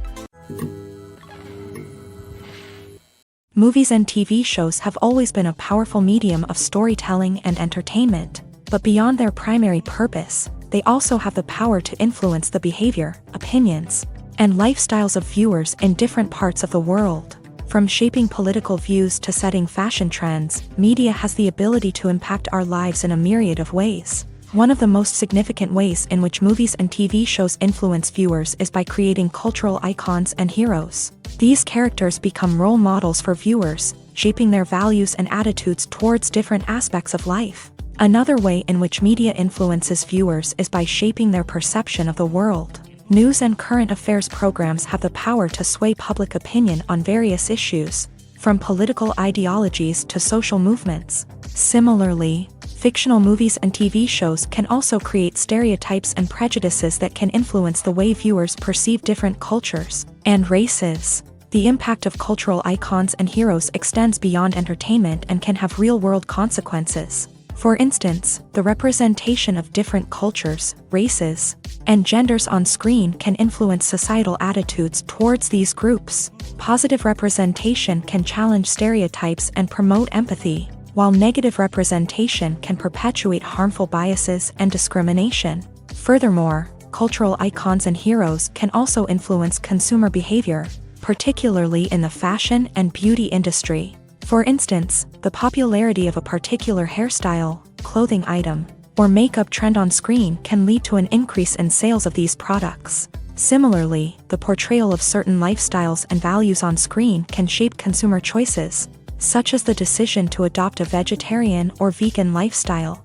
Movies and TV shows have always been a powerful medium of storytelling and entertainment, but beyond their primary purpose, they also have the power to influence the behavior, opinions, and lifestyles of viewers in different parts of the world. From shaping political views to setting fashion trends, media has the ability to impact our lives in a myriad of ways. One of the most significant ways in which movies and TV shows influence viewers is by creating cultural icons and heroes. These characters become role models for viewers, shaping their values and attitudes towards different aspects of life. Another way in which media influences viewers is by shaping their perception of the world. News and current affairs programs have the power to sway public opinion on various issues, from political ideologies to social movements. Similarly, fictional movies and TV shows can also create stereotypes and prejudices that can influence the way viewers perceive different cultures and races. The impact of cultural icons and heroes extends beyond entertainment and can have real-world consequences. For instance, the representation of different cultures, races, and genders on screen can influence societal attitudes towards these groups. Positive representation can challenge stereotypes and promote empathy, while negative representation can perpetuate harmful biases and discrimination. Furthermore, cultural icons and heroes can also influence consumer behavior, particularly in the fashion and beauty industry. For instance, the popularity of a particular hairstyle, clothing item, or makeup trend on screen can lead to an increase in sales of these products. Similarly, the portrayal of certain lifestyles and values on screen can shape consumer choices, such as the decision to adopt a vegetarian or vegan lifestyle.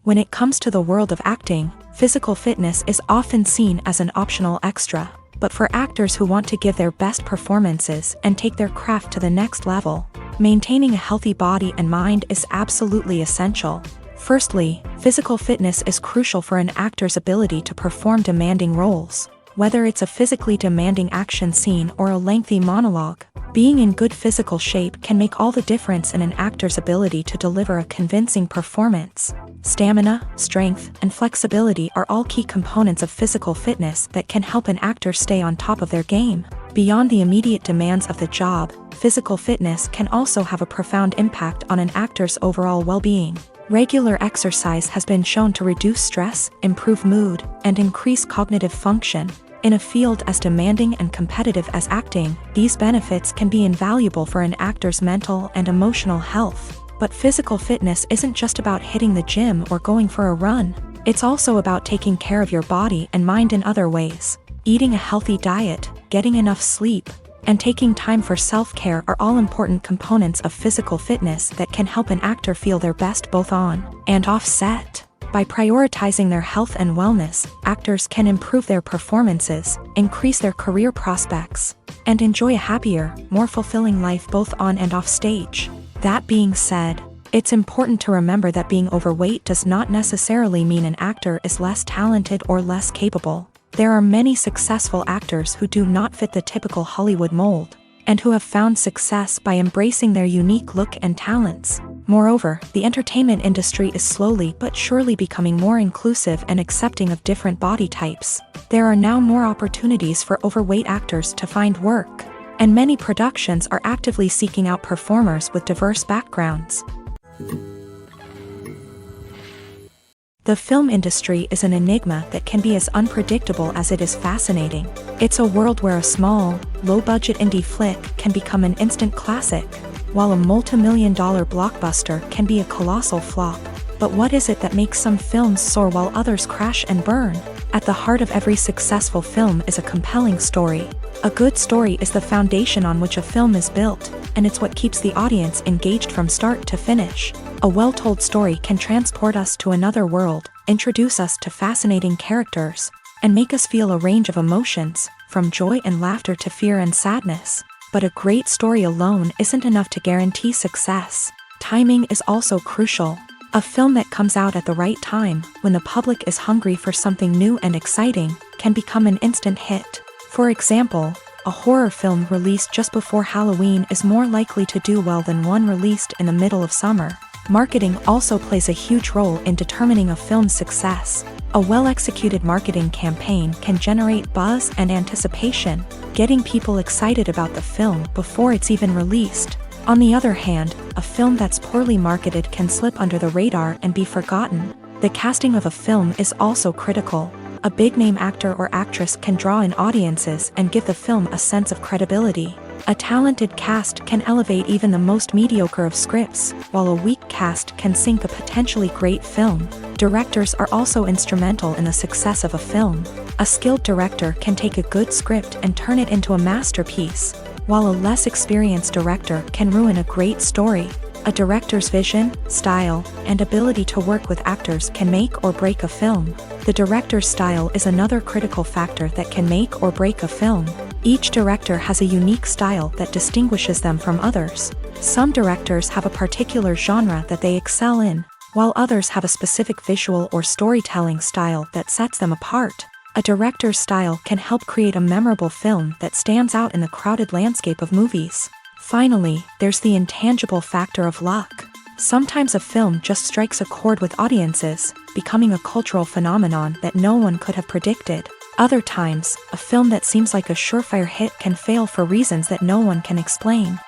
When it comes to the world of acting, physical fitness is often seen as an optional extra. But for actors who want to give their best performances and take their craft to the next level, maintaining a healthy body and mind is absolutely essential. Firstly, physical fitness is crucial for an actor's ability to perform demanding roles. Whether it's a physically demanding action scene or a lengthy monologue, being in good physical shape can make all the difference in an actor's ability to deliver a convincing performance. Stamina, strength, and flexibility are all key components of physical fitness that can help an actor stay on top of their game. Beyond the immediate demands of the job, physical fitness can also have a profound impact on an actor's overall well-being. Regular exercise has been shown to reduce stress, improve mood, and increase cognitive function. In a field as demanding and competitive as acting, these benefits can be invaluable for an actor's mental and emotional health. But physical fitness isn't just about hitting the gym or going for a run. It's also about taking care of your body and mind in other ways. Eating a healthy diet, getting enough sleep, and taking time for self-care are all important components of physical fitness that can help an actor feel their best both on and off set. By prioritizing their health and wellness, actors can improve their performances, increase their career prospects, and enjoy a happier, more fulfilling life both on and off stage. That being said, It's important to remember that being overweight does not necessarily mean an actor is less talented or less capable. There are many successful actors who do not fit the typical Hollywood mold, and who have found success by embracing their unique look and talents. Moreover, the entertainment industry is slowly but surely becoming more inclusive and accepting of different body types. There are now more opportunities for overweight actors to find work, and many productions are actively seeking out performers with diverse backgrounds. The film industry is an enigma that can be as unpredictable as it is fascinating. It's a world where a small, low-budget indie flick can become an instant classic, while a multi-million-dollar blockbuster can be a colossal flop. But what is it that makes some films soar while others crash and burn? At the heart of every successful film is a compelling story. A good story is the foundation on which a film is built, and it's what keeps the audience engaged from start to finish. A well-told story can transport us to another world, introduce us to fascinating characters, and make us feel a range of emotions, from joy and laughter to fear and sadness. But a great story alone isn't enough to guarantee success. Timing is also crucial. A film that comes out at the right time, when the public is hungry for something new and exciting, can become an instant hit. For example, a horror film released just before Halloween is more likely to do well than one released in the middle of summer. Marketing also plays a huge role in determining a film's success. A well-executed marketing campaign can generate buzz and anticipation, getting people excited about the film before it's even released. On the other hand, a film that's poorly marketed can slip under the radar and be forgotten. The casting of a film is also critical. A big-name actor or actress can draw in audiences and give the film a sense of credibility. A talented cast can elevate even the most mediocre of scripts, while a weak cast can sink a potentially great film. Directors are also instrumental in the success of a film. A skilled director can take a good script and turn it into a masterpiece, while a less experienced director can ruin a great story. A director's vision, style, and ability to work with actors can make or break a film. The director's style is another critical factor that can make or break a film. Each director has a unique style that distinguishes them from others. Some directors have a particular genre that they excel in, while others have a specific visual or storytelling style that sets them apart. A director's style can help create a memorable film that stands out in the crowded landscape of movies. Finally, there's the intangible factor of luck. Sometimes a film just strikes a chord with audiences, becoming a cultural phenomenon that no one could have predicted. Other times, a film that seems like a surefire hit can fail for reasons that no one can explain.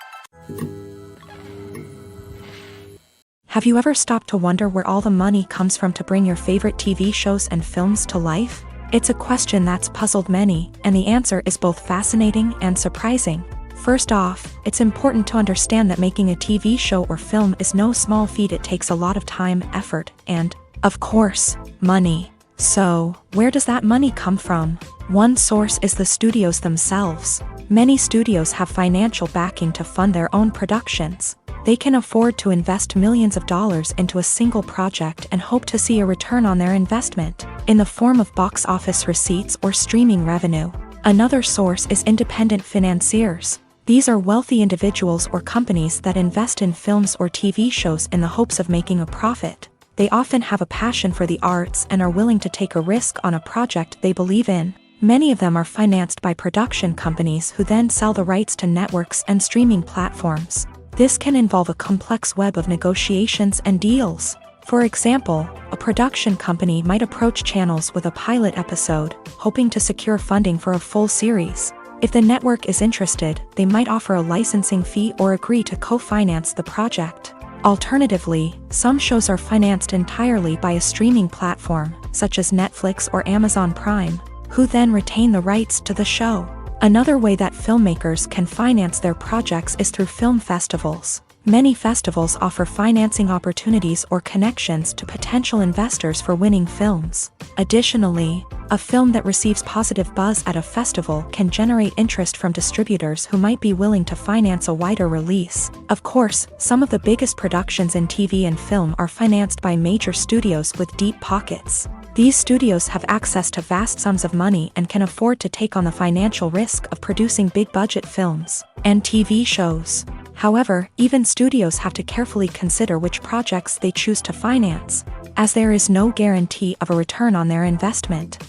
Have you ever stopped to wonder where all the money comes from to bring your favorite TV shows and films to life? It's a question that's puzzled many, and the answer is both fascinating and surprising. First off, it's important to understand that making a TV show or film is no small feat. It takes a lot of time, effort, and, of course, money. So, where does that money come from? One source is the studios themselves. Many studios have financial backing to fund their own productions. They can afford to invest millions of dollars into a single project and hope to see a return on their investment, in the form of box office receipts or streaming revenue. Another source is independent financiers. These are wealthy individuals or companies that invest in films or TV shows in the hopes of making a profit. They often have a passion for the arts and are willing to take a risk on a project they believe in. Many of them are financed by production companies who then sell the rights to networks and streaming platforms. This can involve a complex web of negotiations and deals. For example, a production company might approach channels with a pilot episode, hoping to secure funding for a full series. If the network is interested, they might offer a licensing fee or agree to co-finance the project. Alternatively, some shows are financed entirely by a streaming platform, such as Netflix or Amazon Prime, who then retain the rights to the show. Another way that filmmakers can finance their projects is through film festivals. Many festivals offer financing opportunities or connections to potential investors for winning films. Additionally, a film that receives positive buzz at a festival can generate interest from distributors who might be willing to finance a wider release. Of course, some of the biggest productions in TV and film are financed by major studios with deep pockets. These studios have access to vast sums of money and can afford to take on the financial risk of producing big-budget films and TV shows. However, even studios have to carefully consider which projects they choose to finance, as there is no guarantee of a return on their investment.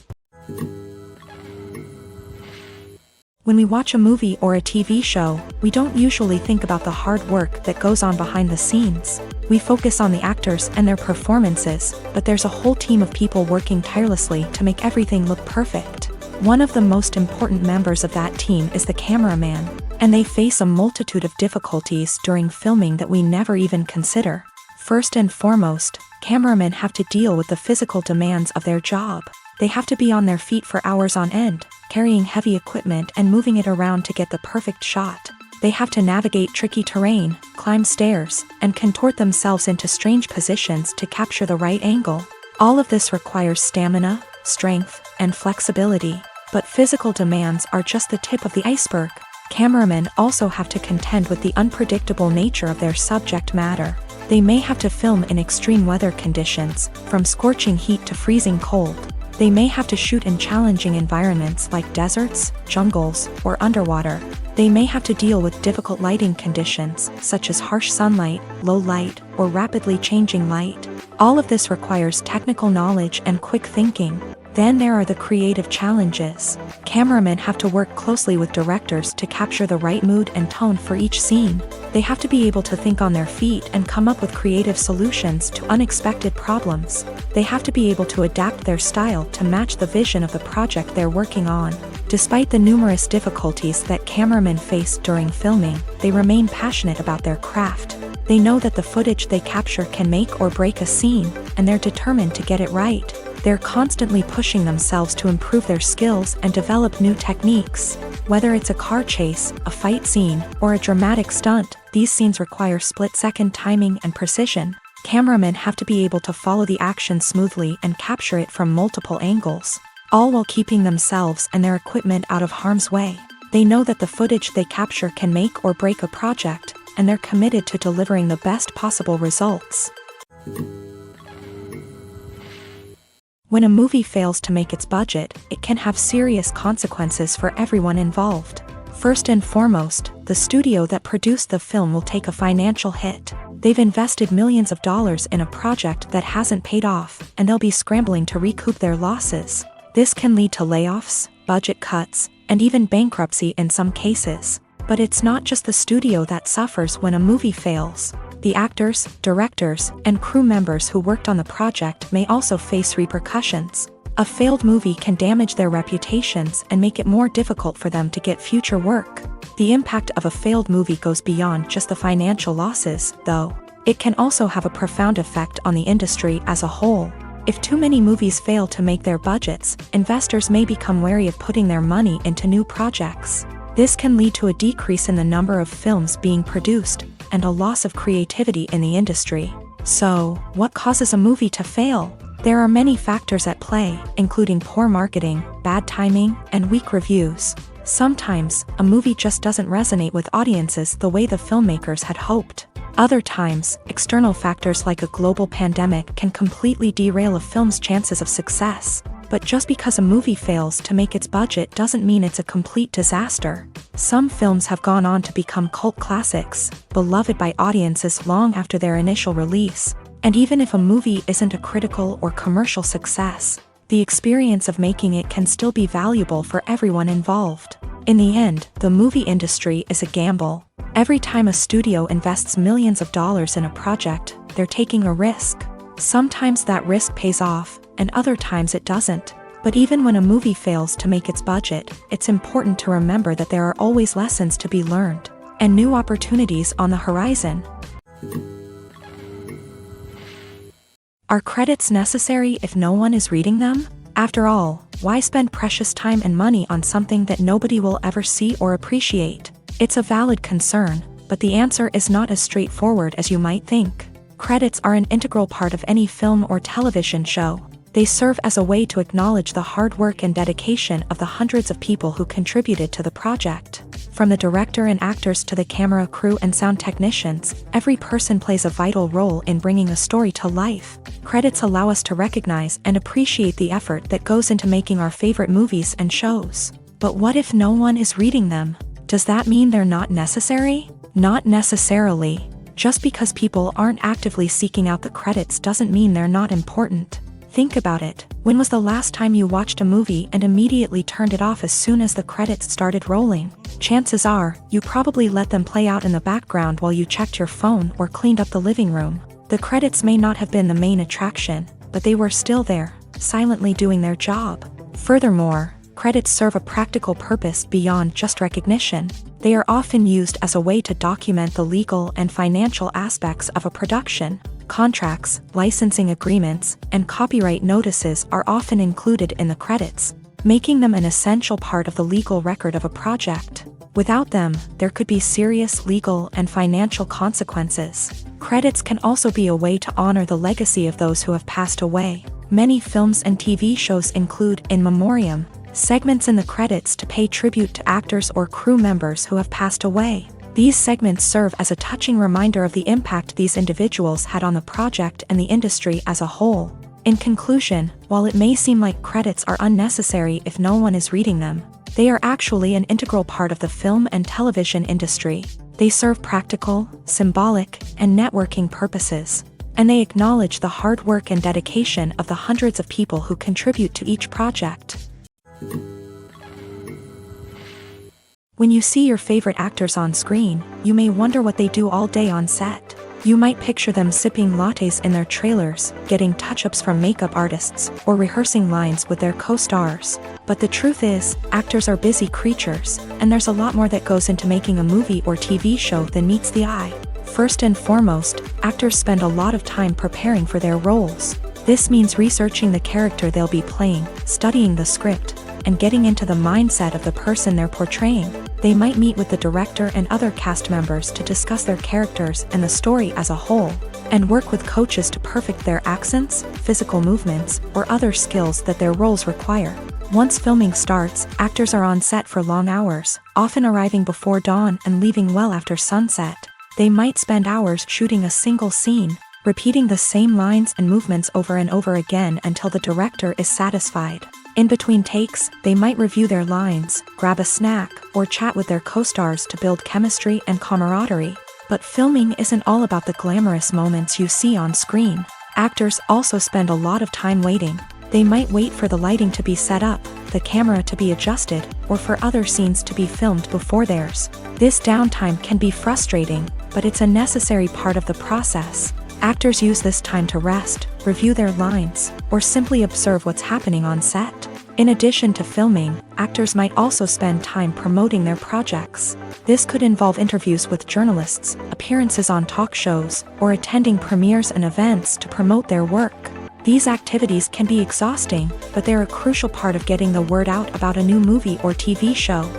When we watch a movie or a TV show, we don't usually think about the hard work that goes on behind the scenes. We focus on the actors and their performances, but there's a whole team of people working tirelessly to make everything look perfect. One of the most important members of that team is the cameraman, and they face a multitude of difficulties during filming that we never even consider. First and foremost, cameramen have to deal with the physical demands of their job. They have to be on their feet for hours on end, carrying heavy equipment and moving it around to get the perfect shot. They have to navigate tricky terrain, climb stairs, and contort themselves into strange positions to capture the right angle. All of this requires stamina, strength, and flexibility. But physical demands are just the tip of the iceberg. Cameramen also have to contend with the unpredictable nature of their subject matter. They may have to film in extreme weather conditions, from scorching heat to freezing cold. They may have to shoot in challenging environments like deserts, jungles, or underwater. They may have to deal with difficult lighting conditions, such as harsh sunlight, low light, or rapidly changing light. All of this requires technical knowledge and quick thinking. Then there are the creative challenges. Cameramen have to work closely with directors to capture the right mood and tone for each scene. They have to be able to think on their feet and come up with creative solutions to unexpected problems. They have to be able to adapt their style to match the vision of the project they're working on. Despite the numerous difficulties that cameramen face during filming, they remain passionate about their craft. They know that the footage they capture can make or break a scene, and they're determined to get it right. They're constantly pushing themselves to improve their skills and develop new techniques. Whether it's a car chase, a fight scene, or a dramatic stunt, these scenes require split-second timing and precision. Cameramen have to be able to follow the action smoothly and capture it from multiple angles, all while keeping themselves and their equipment out of harm's way. They know that the footage they capture can make or break a project, and they're committed to delivering the best possible results. When a movie fails to make its budget, it can have serious consequences for everyone involved. First and foremost, the studio that produced the film will take a financial hit. They've invested millions of dollars in a project that hasn't paid off, and they'll be scrambling to recoup their losses. This can lead to layoffs, budget cuts, and even bankruptcy in some cases. But it's not just the studio that suffers when a movie fails. The actors, directors, and crew members who worked on the project may also face repercussions. A failed movie can damage their reputations and make it more difficult for them to get future work. The impact of a failed movie goes beyond just the financial losses, though. It can also have a profound effect on the industry as a whole. If too many movies fail to make their budgets, investors may become wary of putting their money into new projects. This can lead to a decrease in the number of films being produced, and a loss of creativity in the industry. So, what causes a movie to fail? There are many factors at play, including poor marketing, bad timing, and weak reviews. Sometimes, a movie just doesn't resonate with audiences the way the filmmakers had hoped. Other times, external factors like a global pandemic can completely derail a film's chances of success. But just because a movie fails to make its budget doesn't mean it's a complete disaster. Some films have gone on to become cult classics, beloved by audiences long after their initial release. And even if a movie isn't a critical or commercial success, the experience of making it can still be valuable for everyone involved. In the end, the movie industry is a gamble. Every time a studio invests millions of dollars in a project, they're taking a risk. Sometimes that risk pays off, and other times it doesn't. But even when a movie fails to make its budget, it's important to remember that there are always lessons to be learned, and new opportunities on the horizon. Are credits necessary if no one is reading them? After all, why spend precious time and money on something that nobody will ever see or appreciate? It's a valid concern, but the answer is not as straightforward as you might think. Credits are an integral part of any film or television show. They serve as a way to acknowledge the hard work and dedication of the hundreds of people who contributed to the project. From the director and actors to the camera crew and sound technicians, every person plays a vital role in bringing a story to life. Credits allow us to recognize and appreciate the effort that goes into making our favorite movies and shows. But what if no one is reading them? Does that mean they're not necessary? Not necessarily. Just because people aren't actively seeking out the credits doesn't mean they're not important. Think about it. When was the last time you watched a movie and immediately turned it off as soon as the credits started rolling? Chances are, you probably let them play out in the background while you checked your phone or cleaned up the living room. The credits may not have been the main attraction, but they were still there, silently doing their job. Furthermore, credits serve a practical purpose beyond just recognition. They are often used as a way to document the legal and financial aspects of a production. Contracts, licensing agreements, and copyright notices are often included in the credits, making them an essential part of the legal record of a project. Without them, there could be serious legal and financial consequences. Credits can also be a way to honor the legacy of those who have passed away. Many films and TV shows include in memoriam segments in the credits to pay tribute to actors or crew members who have passed away. These segments serve as a touching reminder of the impact these individuals had on the project and the industry as a whole. In conclusion, while it may seem like credits are unnecessary if no one is reading them, they are actually an integral part of the film and television industry. They serve practical, symbolic, and networking purposes, and they acknowledge the hard work and dedication of the hundreds of people who contribute to each project. When you see your favorite actors on screen, you may wonder what they do all day on set. You might picture them sipping lattes in their trailers, getting touch-ups from makeup artists, or rehearsing lines with their co-stars. But the truth is, actors are busy creatures, and there's a lot more that goes into making a movie or TV show than meets the eye. First and foremost, actors spend a lot of time preparing for their roles. This means researching the character they'll be playing, studying the script, and getting into the mindset of the person they're portraying. They might meet with the director and other cast members to discuss their characters and the story as a whole, and work with coaches to perfect their accents, physical movements, or other skills that their roles require. Once filming starts, actors are on set for long hours, often arriving before dawn and leaving well after sunset. They might spend hours shooting a single scene, repeating the same lines and movements over and over again until the director is satisfied. In between takes, they might review their lines, grab a snack, or chat with their co-stars to build chemistry and camaraderie. But filming isn't all about the glamorous moments you see on screen. Actors also spend a lot of time waiting. They might wait for the lighting to be set up, the camera to be adjusted, or for other scenes to be filmed before theirs. This downtime can be frustrating, but it's a necessary part of the process. Actors use this time to rest, review their lines, or simply observe what's happening on set. In addition to filming, actors might also spend time promoting their projects. This could involve interviews with journalists, appearances on talk shows, or attending premieres and events to promote their work. These activities can be exhausting, but they're a crucial part of getting the word out about a new movie or TV show.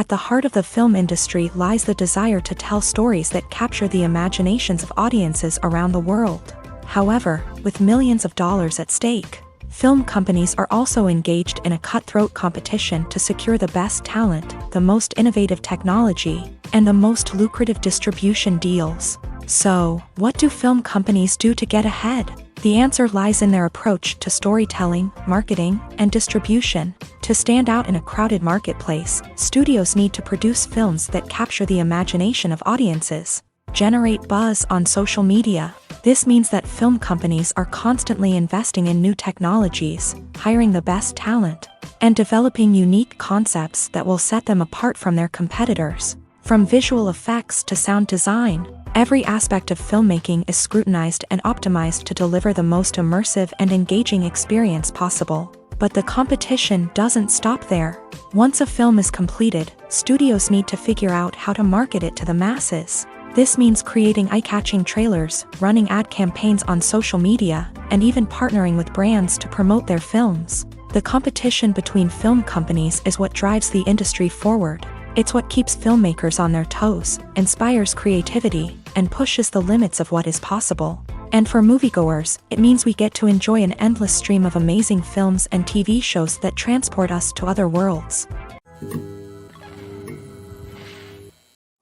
At the heart of the film industry lies the desire to tell stories that capture the imaginations of audiences around the world. However, with millions of dollars at stake, film companies are also engaged in a cutthroat competition to secure the best talent, the most innovative technology, and the most lucrative distribution deals. So, what do film companies do to get ahead? The answer lies in their approach to storytelling, marketing, and distribution. To stand out in a crowded marketplace, studios need to produce films that capture the imagination of audiences, generate buzz on social media. This means that film companies are constantly investing in new technologies, hiring the best talent, and developing unique concepts that will set them apart from their competitors. From visual effects to sound design, every aspect of filmmaking is scrutinized and optimized to deliver the most immersive and engaging experience possible. But the competition doesn't stop there. Once a film is completed, studios need to figure out how to market it to the masses. This means creating eye-catching trailers, running ad campaigns on social media, and even partnering with brands to promote their films. The competition between film companies is what drives the industry forward. It's what keeps filmmakers on their toes, inspires creativity, and pushes the limits of what is possible. And for moviegoers, it means we get to enjoy an endless stream of amazing films and TV shows that transport us to other worlds.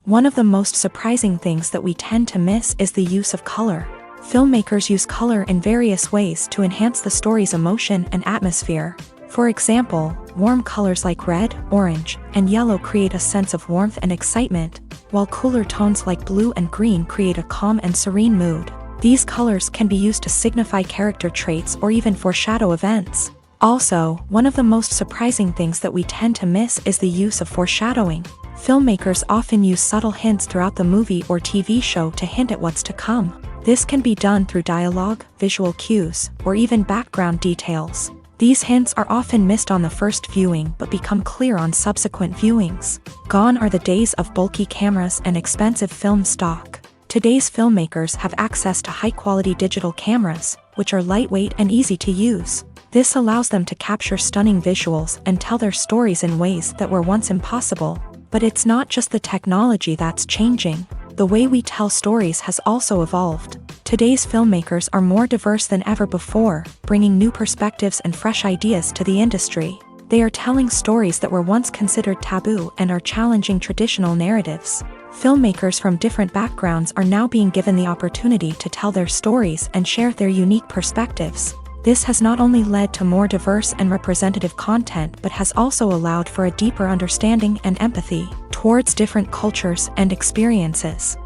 One of the most surprising things that we tend to miss is the use of color. Filmmakers use color in various ways to enhance the story's emotion and atmosphere. For example, warm colors like red, orange, and yellow create a sense of warmth and excitement, while cooler tones like blue and green create a calm and serene mood. These colors can be used to signify character traits or even foreshadow events. Also, one of the most surprising things that we tend to miss is the use of foreshadowing. Filmmakers often use subtle hints throughout the movie or TV show to hint at what's to come. This can be done through dialogue, visual cues, or even background details. These hints are often missed on the first viewing but become clear on subsequent viewings. Gone are the days of bulky cameras and expensive film stock. Today's filmmakers have access to high-quality digital cameras, which are lightweight and easy to use. This allows them to capture stunning visuals and tell their stories in ways that were once impossible. But it's not just the technology that's changing. The way we tell stories has also evolved. Today's filmmakers are more diverse than ever before, bringing new perspectives and fresh ideas to the industry. They are telling stories that were once considered taboo and are challenging traditional narratives. Filmmakers from different backgrounds are now being given the opportunity to tell their stories and share their unique perspectives. This has not only led to more diverse and representative content but has also allowed for a deeper understanding and empathy towards different cultures and experiences.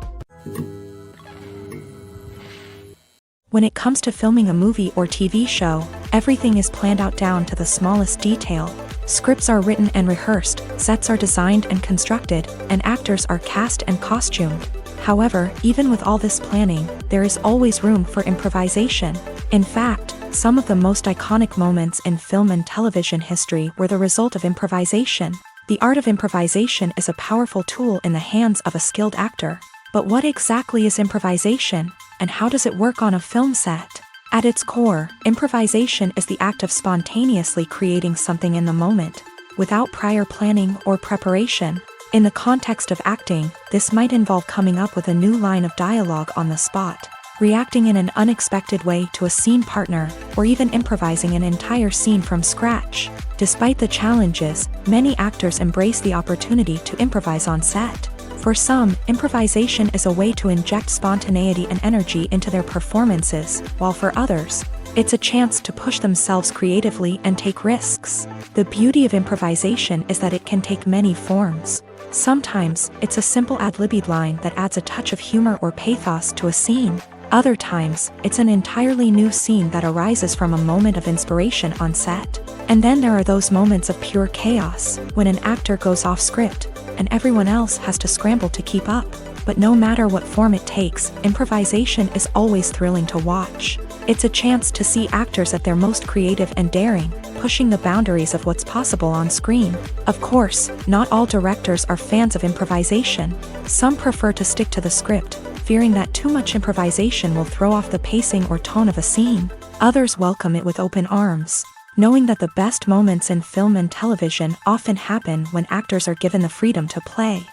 When it comes to filming a movie or TV show, everything is planned out down to the smallest detail. Scripts are written and rehearsed, sets are designed and constructed, and actors are cast and costumed. However, even with all this planning, there is always room for improvisation. In fact, some of the most iconic moments in film and television history were the result of improvisation. The art of improvisation is a powerful tool in the hands of a skilled actor. But what exactly is improvisation, and how does it work on a film set? At its core, improvisation is the act of spontaneously creating something in the moment, without prior planning or preparation. In the context of acting, this might involve coming up with a new line of dialogue on the spot, reacting in an unexpected way to a scene partner, or even improvising an entire scene from scratch. Despite the challenges, many actors embrace the opportunity to improvise on set. For some, improvisation is a way to inject spontaneity and energy into their performances, while for others, it's a chance to push themselves creatively and take risks. The beauty of improvisation is that it can take many forms. Sometimes, it's a simple ad-libbed line that adds a touch of humor or pathos to a scene. Other times, it's an entirely new scene that arises from a moment of inspiration on set. And then there are those moments of pure chaos, when an actor goes off script, and everyone else has to scramble to keep up. But no matter what form it takes, improvisation is always thrilling to watch. It's a chance to see actors at their most creative and daring, pushing the boundaries of what's possible on screen. Of course, not all directors are fans of improvisation. Some prefer to stick to the script, fearing that too much improvisation will throw off the pacing or tone of a scene. Others welcome it with open arms, knowing that the best moments in film and television often happen when actors are given the freedom to play.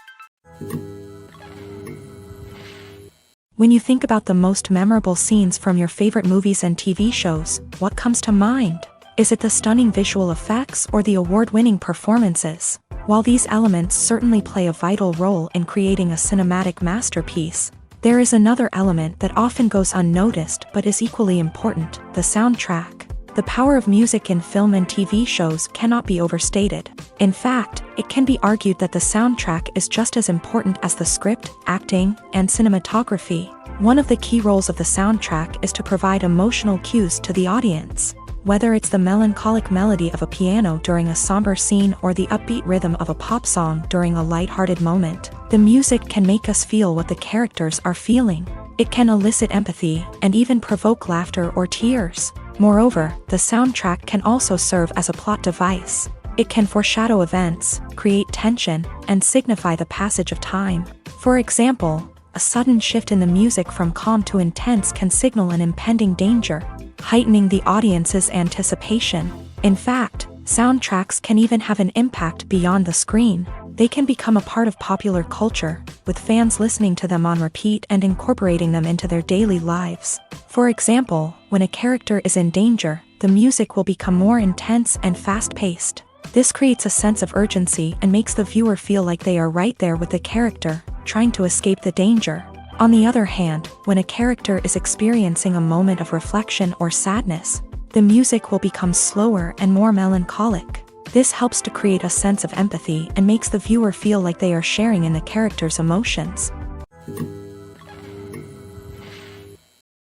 When you think about the most memorable scenes from your favorite movies and TV shows, what comes to mind? Is it the stunning visual effects or the award-winning performances? While these elements certainly play a vital role in creating a cinematic masterpiece, there is another element that often goes unnoticed but is equally important: the soundtrack. The power of music in film and TV shows cannot be overstated. In fact, it can be argued that the soundtrack is just as important as the script, acting, and cinematography. One of the key roles of the soundtrack is to provide emotional cues to the audience. Whether it's the melancholic melody of a piano during a somber scene or the upbeat rhythm of a pop song during a light-hearted moment, the music can make us feel what the characters are feeling. It can elicit empathy and even provoke laughter or tears. Moreover, the soundtrack can also serve as a plot device. It can foreshadow events, create tension, and signify the passage of time. For example, a sudden shift in the music from calm to intense can signal an impending danger, heightening the audience's anticipation. In fact, soundtracks can even have an impact beyond the screen. They can become a part of popular culture, with fans listening to them on repeat and incorporating them into their daily lives. For example, when a character is in danger, the music will become more intense and fast-paced. This creates a sense of urgency and makes the viewer feel like they are right there with the character, trying to escape the danger. On the other hand, when a character is experiencing a moment of reflection or sadness, The music will become slower and more melancholic. This helps to create a sense of empathy and makes the viewer feel like they are sharing in the character's emotions.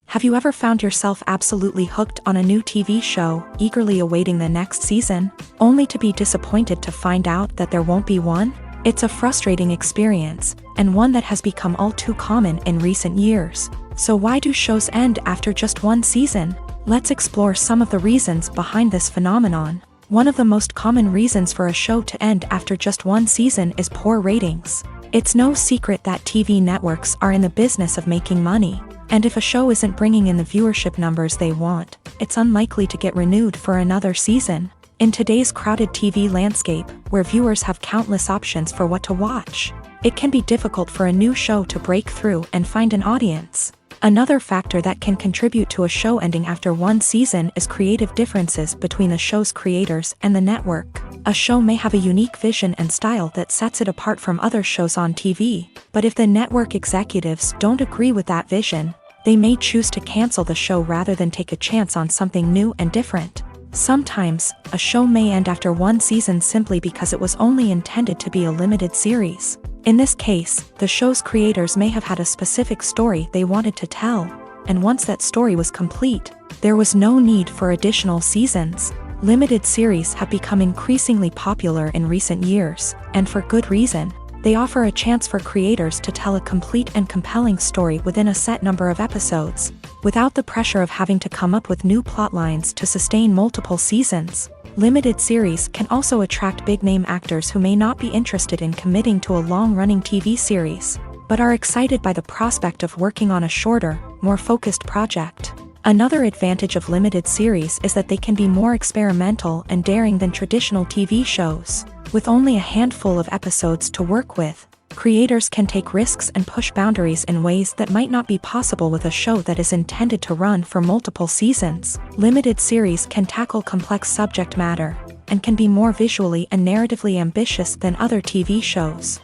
Have you ever found yourself absolutely hooked on a new TV show, eagerly awaiting the next season, only to be disappointed to find out that there won't be one? It's a frustrating experience, and one that has become all too common in recent years. So why do shows end after just one season? Let's explore some of the reasons behind this phenomenon. One of the most common reasons for a show to end after just one season is poor ratings. It's no secret that TV networks are in the business of making money. And if a show isn't bringing in the viewership numbers they want, it's unlikely to get renewed for another season. In today's crowded TV landscape, where viewers have countless options for what to watch, it can be difficult for a new show to break through and find an audience. Another factor that can contribute to a show ending after one season is creative differences between the show's creators and the network. A show may have a unique vision and style that sets it apart from other shows on TV, but if the network executives don't agree with that vision, they may choose to cancel the show rather than take a chance on something new and different. Sometimes, a show may end after one season simply because it was only intended to be a limited series. In this case, the show's creators may have had a specific story they wanted to tell, and once that story was complete, there was no need for additional seasons. Limited series have become increasingly popular in recent years, and for good reason. They offer a chance for creators to tell a complete and compelling story within a set number of episodes, without the pressure of having to come up with new plot lines to sustain multiple seasons. Limited series can also attract big-name actors who may not be interested in committing to a long-running TV series, but are excited by the prospect of working on a shorter, more focused project. Another advantage of limited series is that they can be more experimental and daring than traditional TV shows. With only a handful of episodes to work with, creators can take risks and push boundaries in ways that might not be possible with a show that is intended to run for multiple seasons. Limited series can tackle complex subject matter, and can be more visually and narratively ambitious than other TV shows.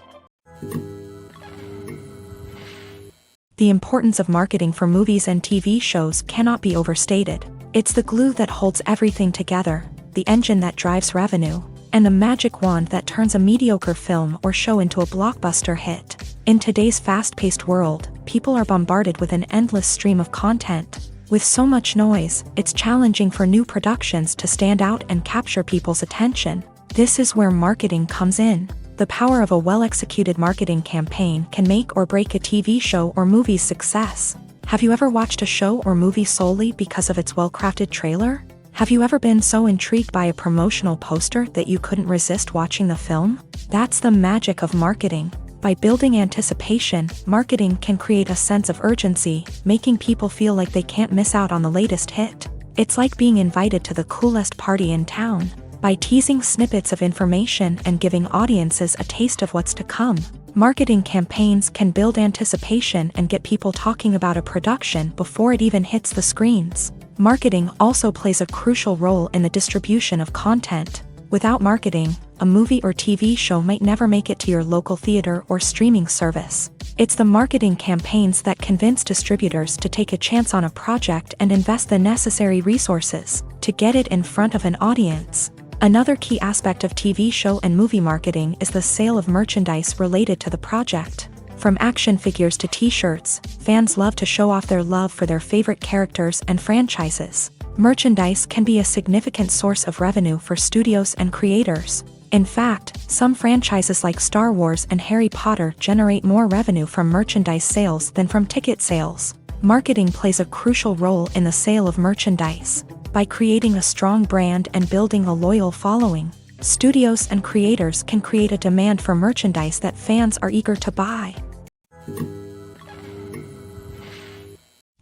The importance of marketing for movies and TV shows cannot be overstated. It's the glue that holds everything together, the engine that drives revenue, and the magic wand that turns a mediocre film or show into a blockbuster hit. In today's fast-paced world, people are bombarded with an endless stream of content. With so much noise, it's challenging for new productions to stand out and capture people's attention. This is where marketing comes in. The power of a well-executed marketing campaign can make or break a TV show or movie's success. Have you ever watched a show or movie solely because of its well-crafted trailer? Have you ever been so intrigued by a promotional poster that you couldn't resist watching the film? That's the magic of marketing. By building anticipation, marketing can create a sense of urgency, making people feel like they can't miss out on the latest hit. It's like being invited to the coolest party in town. By teasing snippets of information and giving audiences a taste of what's to come, marketing campaigns can build anticipation and get people talking about a production before it even hits the screens. Marketing also plays a crucial role in the distribution of content. Without marketing, a movie or TV show might never make it to your local theater or streaming service. It's the marketing campaigns that convince distributors to take a chance on a project and invest the necessary resources to get it in front of an audience. Another key aspect of TV show and movie marketing is the sale of merchandise related to the project. From action figures to t-shirts, fans love to show off their love for their favorite characters and franchises. Merchandise can be a significant source of revenue for studios and creators. In fact, some franchises like Star Wars and Harry Potter generate more revenue from merchandise sales than from ticket sales. Marketing plays a crucial role in the sale of merchandise. By creating a strong brand and building a loyal following, studios and creators can create a demand for merchandise that fans are eager to buy.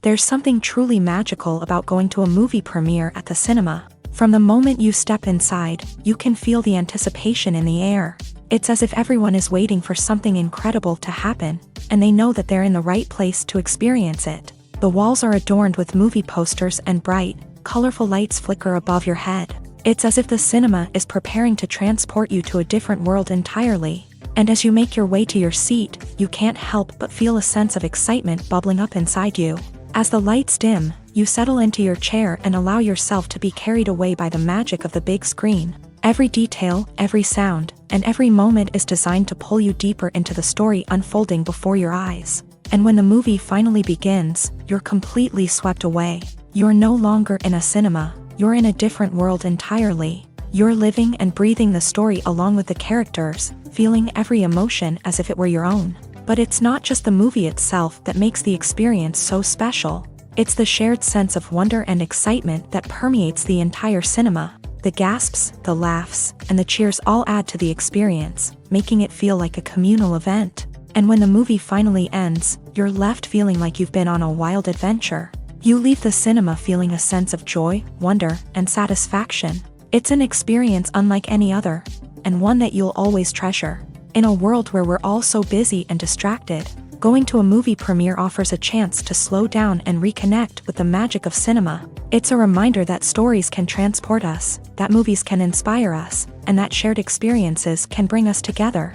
There's something truly magical about going to a movie premiere at the cinema. From the moment you step inside, you can feel the anticipation in the air. It's as if everyone is waiting for something incredible to happen, and they know that they're in the right place to experience it. The walls are adorned with movie posters and bright, colorful lights flicker above your head. It's as if the cinema is preparing to transport you to a different world entirely. And as you make your way to your seat, you can't help but feel a sense of excitement bubbling up inside you. As the lights dim, you settle into your chair and allow yourself to be carried away by the magic of the big screen. Every detail, every sound, and every moment is designed to pull you deeper into the story unfolding before your eyes. And when the movie finally begins, you're completely swept away. You're no longer in a cinema, you're in a different world entirely. You're living and breathing the story along with the characters, feeling every emotion as if it were your own. But it's not just the movie itself that makes the experience so special. It's the shared sense of wonder and excitement that permeates the entire cinema. The gasps, the laughs, and the cheers all add to the experience, making it feel like a communal event. And when the movie finally ends, you're left feeling like you've been on a wild adventure. You leave the cinema feeling a sense of joy, wonder, and satisfaction. It's an experience unlike any other, and one that you'll always treasure. In a world where we're all so busy and distracted, going to a movie premiere offers a chance to slow down and reconnect with the magic of cinema. It's a reminder that stories can transport us, that movies can inspire us, and that shared experiences can bring us together.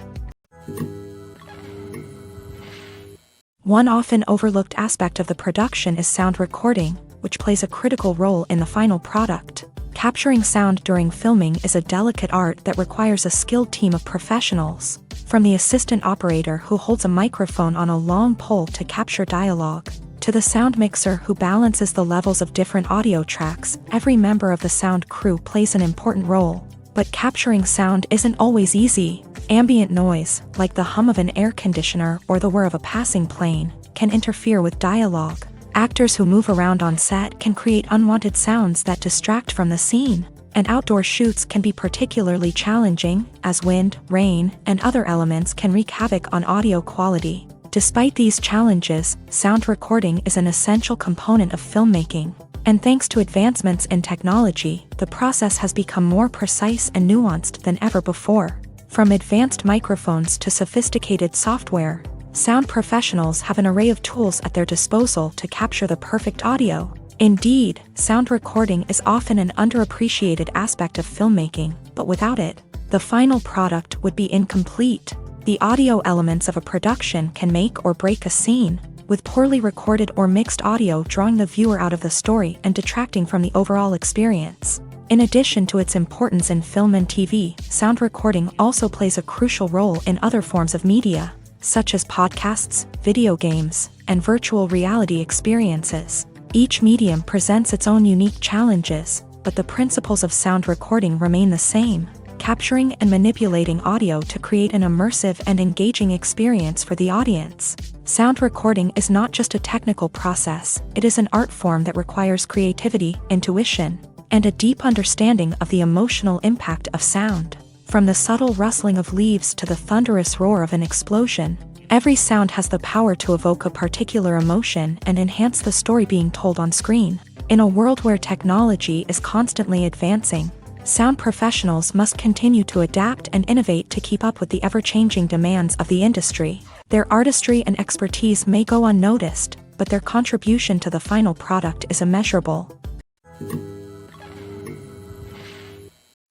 One often overlooked aspect of the production is sound recording, which plays a critical role in the final product. Capturing sound during filming is a delicate art that requires a skilled team of professionals. From the assistant operator who holds a microphone on a long pole to capture dialogue, to the sound mixer who balances the levels of different audio tracks, every member of the sound crew plays an important role. But capturing sound isn't always easy. Ambient noise, like the hum of an air conditioner or the whir of a passing plane, can interfere with dialogue. Actors who move around on set can create unwanted sounds that distract from the scene. And outdoor shoots can be particularly challenging, as wind, rain, and other elements can wreak havoc on audio quality. Despite these challenges, sound recording is an essential component of filmmaking. And thanks to advancements in technology, the process has become more precise and nuanced than ever before. From advanced microphones to sophisticated software, sound professionals have an array of tools at their disposal to capture the perfect audio. Indeed, sound recording is often an underappreciated aspect of filmmaking, but without it, the final product would be incomplete. The audio elements of a production can make or break a scene, with poorly recorded or mixed audio drawing the viewer out of the story and detracting from the overall experience. In addition to its importance in film and TV, sound recording also plays a crucial role in other forms of media, such as podcasts, video games, and virtual reality experiences. Each medium presents its own unique challenges, but the principles of sound recording remain the same, capturing and manipulating audio to create an immersive and engaging experience for the audience. Sound recording is not just a technical process, it is an art form that requires creativity, intuition, and a deep understanding of the emotional impact of sound. From the subtle rustling of leaves to the thunderous roar of an explosion, every sound has the power to evoke a particular emotion and enhance the story being told on screen. In a world where technology is constantly advancing, sound professionals must continue to adapt and innovate to keep up with the ever-changing demands of the industry. Their artistry and expertise may go unnoticed, but their contribution to the final product is immeasurable.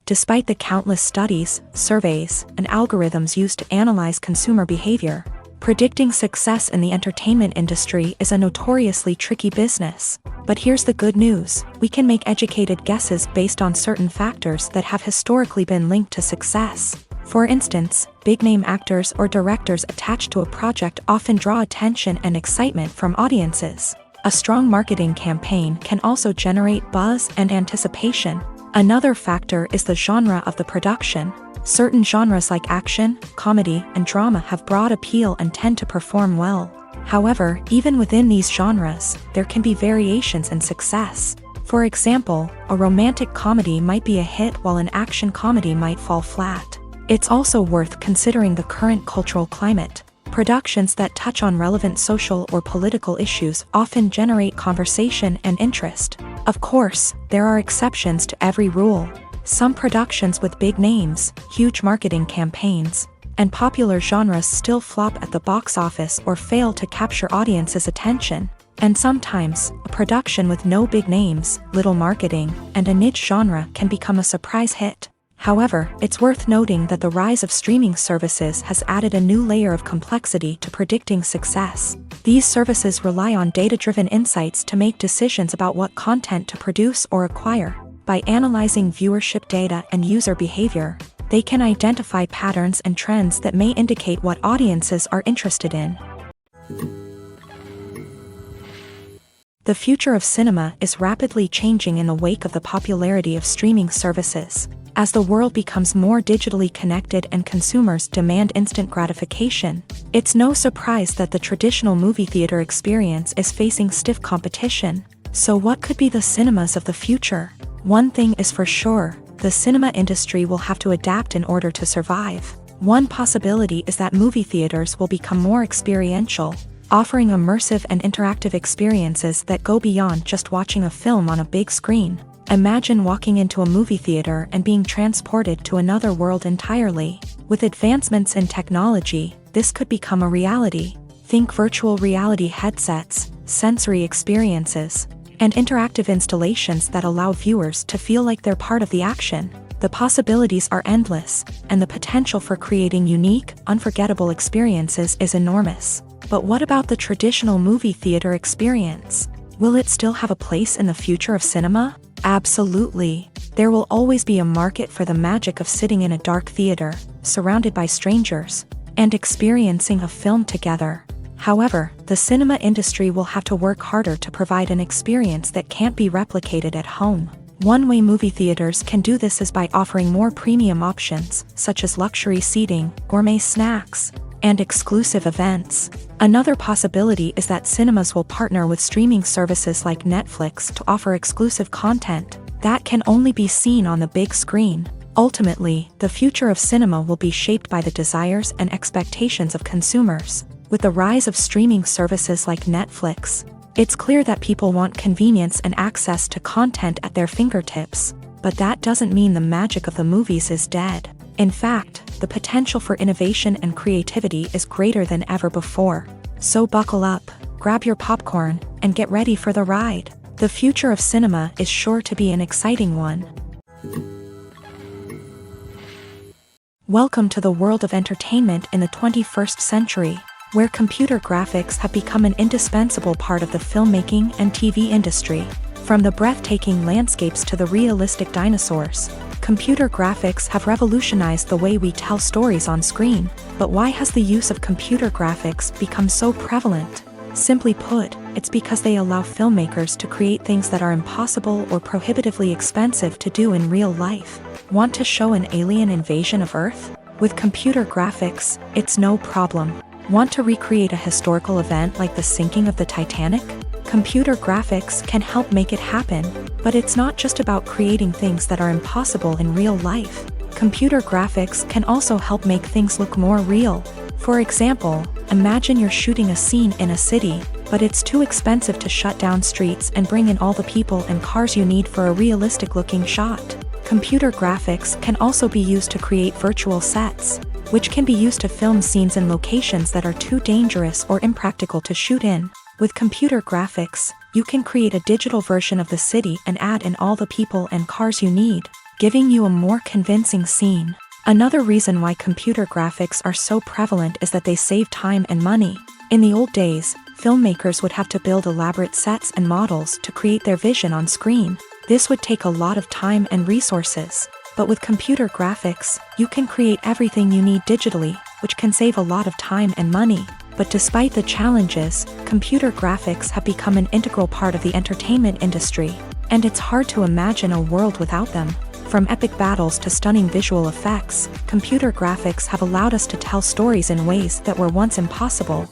Despite the countless studies, surveys, and algorithms used to analyze consumer behavior, predicting success in the entertainment industry is a notoriously tricky business. But here's the good news: we can make educated guesses based on certain factors that have historically been linked to success. For instance, big-name actors or directors attached to a project often draw attention and excitement from audiences. A strong marketing campaign can also generate buzz and anticipation. Another factor is the genre of the production. Certain genres like action, comedy, and drama have broad appeal and tend to perform well. However, even within these genres, there can be variations in success. For example, a romantic comedy might be a hit while an action comedy might fall flat. It's also worth considering the current cultural climate. Productions that touch on relevant social or political issues often generate conversation and interest. Of course, there are exceptions to every rule. Some productions with big names, huge marketing campaigns, and popular genres still flop at the box office or fail to capture audiences' attention. And sometimes, a production with no big names, little marketing, and a niche genre can become a surprise hit. However, it's worth noting that the rise of streaming services has added a new layer of complexity to predicting success. These services rely on data-driven insights to make decisions about what content to produce or acquire. By analyzing viewership data and user behavior, they can identify patterns and trends that may indicate what audiences are interested in. The future of cinema is rapidly changing in the wake of the popularity of streaming services. As the world becomes more digitally connected and consumers demand instant gratification, it's no surprise that the traditional movie theater experience is facing stiff competition. So what could be the cinemas of the future? One thing is for sure, the cinema industry will have to adapt in order to survive. One possibility is that movie theaters will become more experiential, offering immersive and interactive experiences that go beyond just watching a film on a big screen. Imagine walking into a movie theater and being transported to another world entirely. With advancements in technology, this could become a reality. Think virtual reality headsets, sensory experiences, and interactive installations that allow viewers to feel like they're part of the action. The possibilities are endless, and the potential for creating unique, unforgettable experiences is enormous. But what about the traditional movie theater experience? Will it still have a place in the future of cinema? Absolutely. There will always be a market for the magic of sitting in a dark theater, surrounded by strangers, and experiencing a film together. However, the cinema industry will have to work harder to provide an experience that can't be replicated at home. One way movie theaters can do this is by offering more premium options, such as luxury seating, gourmet snacks, and exclusive events. Another possibility is that cinemas will partner with streaming services like Netflix to offer exclusive content that can only be seen on the big screen. Ultimately, the future of cinema will be shaped by the desires and expectations of consumers. With the rise of streaming services like Netflix, it's clear that people want convenience and access to content at their fingertips. But that doesn't mean the magic of the movies is dead. In fact, the potential for innovation and creativity is greater than ever before. So buckle up, grab your popcorn, and get ready for the ride. The future of cinema is sure to be an exciting one. Welcome to the world of entertainment in the 21st century, where computer graphics have become an indispensable part of the filmmaking and TV industry. From the breathtaking landscapes to the realistic dinosaurs, computer graphics have revolutionized the way we tell stories on screen. But why has the use of computer graphics become so prevalent? Simply put, it's because they allow filmmakers to create things that are impossible or prohibitively expensive to do in real life. Want to show an alien invasion of Earth? With computer graphics, it's no problem. Want to recreate a historical event like the sinking of the Titanic? Computer graphics can help make it happen. But it's not just about creating things that are impossible in real life. Computer graphics can also help make things look more real. For example, imagine you're shooting a scene in a city, but it's too expensive to shut down streets and bring in all the people and cars you need for a realistic-looking shot. Computer graphics can also be used to create virtual sets, which can be used to film scenes in locations that are too dangerous or impractical to shoot in. With computer graphics, you can create a digital version of the city and add in all the people and cars you need, giving you a more convincing scene. Another reason why computer graphics are so prevalent is that they save time and money. In the old days, filmmakers would have to build elaborate sets and models to create their vision on screen. This would take a lot of time and resources. But with computer graphics, you can create everything you need digitally, which can save a lot of time and money. But despite the challenges, computer graphics have become an integral part of the entertainment industry, and it's hard to imagine a world without them. From epic battles to stunning visual effects, computer graphics have allowed us to tell stories in ways that were once impossible.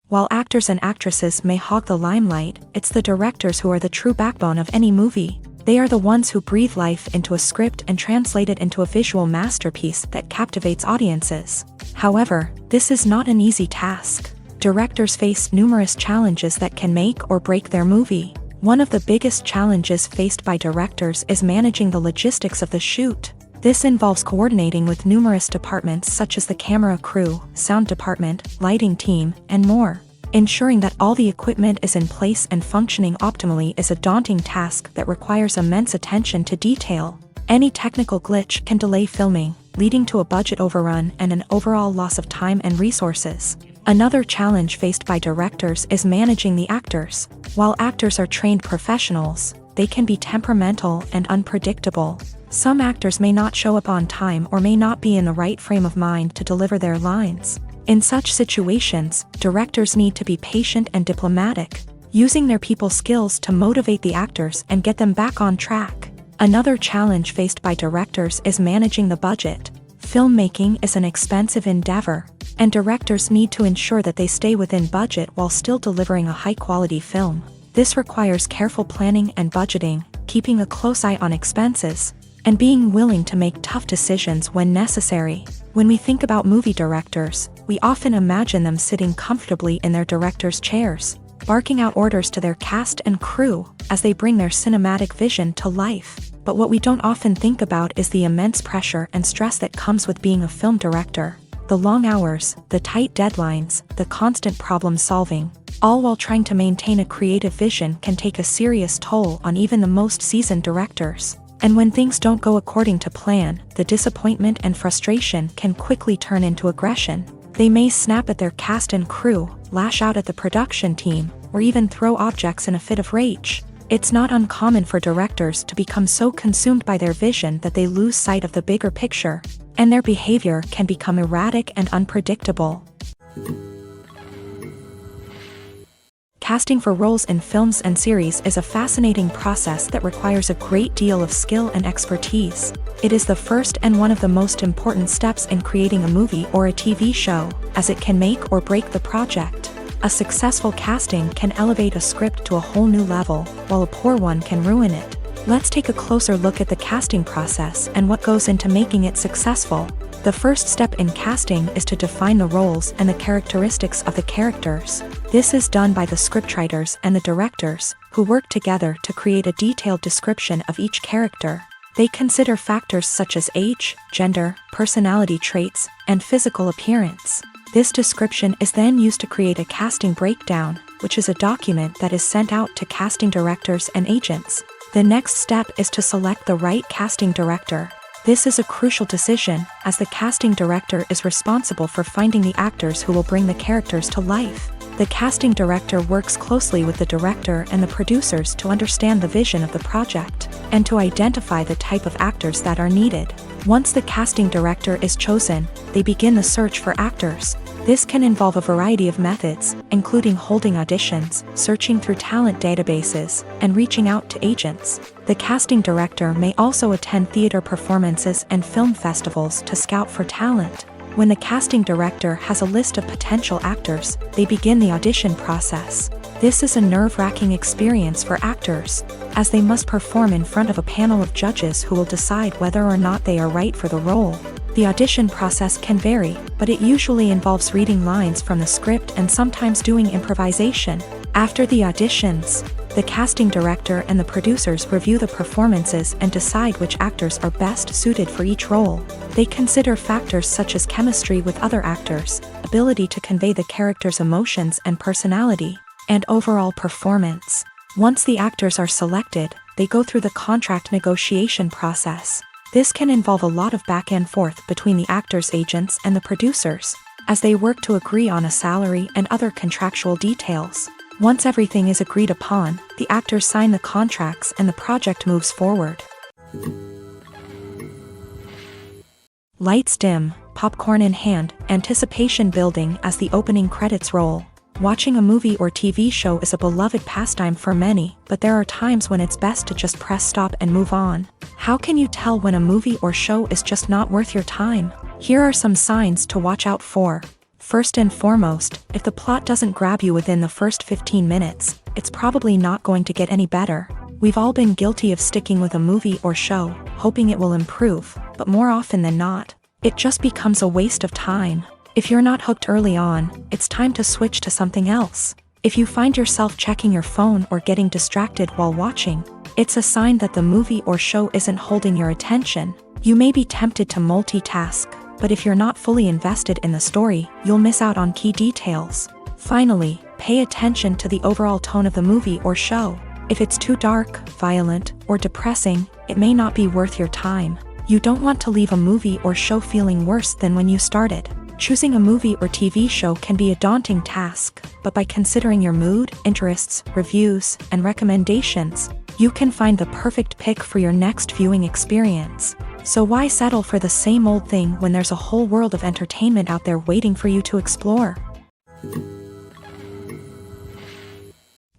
While actors and actresses may hog the limelight, it's the directors who are the true backbone of any movie. They are the ones who breathe life into a script and translate it into a visual masterpiece that captivates audiences. However, this is not an easy task. Directors face numerous challenges that can make or break their movie. One of the biggest challenges faced by directors is managing the logistics of the shoot. This involves coordinating with numerous departments such as the camera crew, sound department, lighting team, and more. Ensuring that all the equipment is in place and functioning optimally is a daunting task that requires immense attention to detail. Any technical glitch can delay filming, leading to a budget overrun and an overall loss of time and resources. Another challenge faced by directors is managing the actors. While actors are trained professionals, they can be temperamental and unpredictable. Some actors may not show up on time or may not be in the right frame of mind to deliver their lines. In such situations, directors need to be patient and diplomatic, using their people skills to motivate the actors and get them back on track. Another challenge faced by directors is managing the budget. Filmmaking is an expensive endeavor, and directors need to ensure that they stay within budget while still delivering a high-quality film. This requires careful planning and budgeting, keeping a close eye on expenses, and being willing to make tough decisions when necessary. When we think about movie directors, we often imagine them sitting comfortably in their director's chairs, barking out orders to their cast and crew as they bring their cinematic vision to life. But what we don't often think about is the immense pressure and stress that comes with being a film director. The long hours, the tight deadlines, the constant problem solving, all while trying to maintain a creative vision can take a serious toll on even the most seasoned directors. And when things don't go according to plan, the disappointment and frustration can quickly turn into aggression. They may snap at their cast and crew, lash out at the production team, or even throw objects in a fit of rage. It's not uncommon for directors to become so consumed by their vision that they lose sight of the bigger picture, and their behavior can become erratic and unpredictable. Casting for roles in films and series is a fascinating process that requires a great deal of skill and expertise. It is the first and one of the most important steps in creating a movie or a TV show, as it can make or break the project. A successful casting can elevate a script to a whole new level, while a poor one can ruin it. Let's take a closer look at the casting process and what goes into making it successful. The first step in casting is to define the roles and the characteristics of the characters. This is done by the scriptwriters and the directors, who work together to create a detailed description of each character. They consider factors such as age, gender, personality traits, and physical appearance. This description is then used to create a casting breakdown, which is a document that is sent out to casting directors and agents. The next step is to select the right casting director. This is a crucial decision, as the casting director is responsible for finding the actors who will bring the characters to life. The casting director works closely with the director and the producers to understand the vision of the project, and to identify the type of actors that are needed. Once the casting director is chosen, they begin the search for actors. This can involve a variety of methods, including holding auditions, searching through talent databases, and reaching out to agents. The casting director may also attend theater performances and film festivals to scout for talent. When the casting director has a list of potential actors, they begin the audition process. This is a nerve-wracking experience for actors, as they must perform in front of a panel of judges who will decide whether or not they are right for the role. The audition process can vary, but it usually involves reading lines from the script and sometimes doing improvisation. After the auditions, the casting director and the producers review the performances and decide which actors are best suited for each role. They consider factors such as chemistry with other actors, ability to convey the character's emotions and personality, and overall performance. Once the actors are selected, they go through the contract negotiation process. This can involve a lot of back and forth between the actors' agents and the producers, as they work to agree on a salary and other contractual details. Once everything is agreed upon, the actors sign the contracts and the project moves forward. Lights dim, popcorn in hand, anticipation building as the opening credits roll. Watching a movie or TV show is a beloved pastime for many, but there are times when it's best to just press stop and move on. How can you tell when a movie or show is just not worth your time? Here are some signs to watch out for. First and foremost, if the plot doesn't grab you within the first 15 minutes, it's probably not going to get any better. We've all been guilty of sticking with a movie or show, hoping it will improve, but more often than not, it just becomes a waste of time. If you're not hooked early on, it's time to switch to something else. If you find yourself checking your phone or getting distracted while watching, it's a sign that the movie or show isn't holding your attention. You may be tempted to multitask, but if you're not fully invested in the story, you'll miss out on key details. Finally, pay attention to the overall tone of the movie or show. If it's too dark, violent, or depressing, it may not be worth your time. You don't want to leave a movie or show feeling worse than when you started. Choosing a movie or TV show can be a daunting task, but by considering your mood, interests, reviews, and recommendations, you can find the perfect pick for your next viewing experience. So why settle for the same old thing when there's a whole world of entertainment out there waiting for you to explore?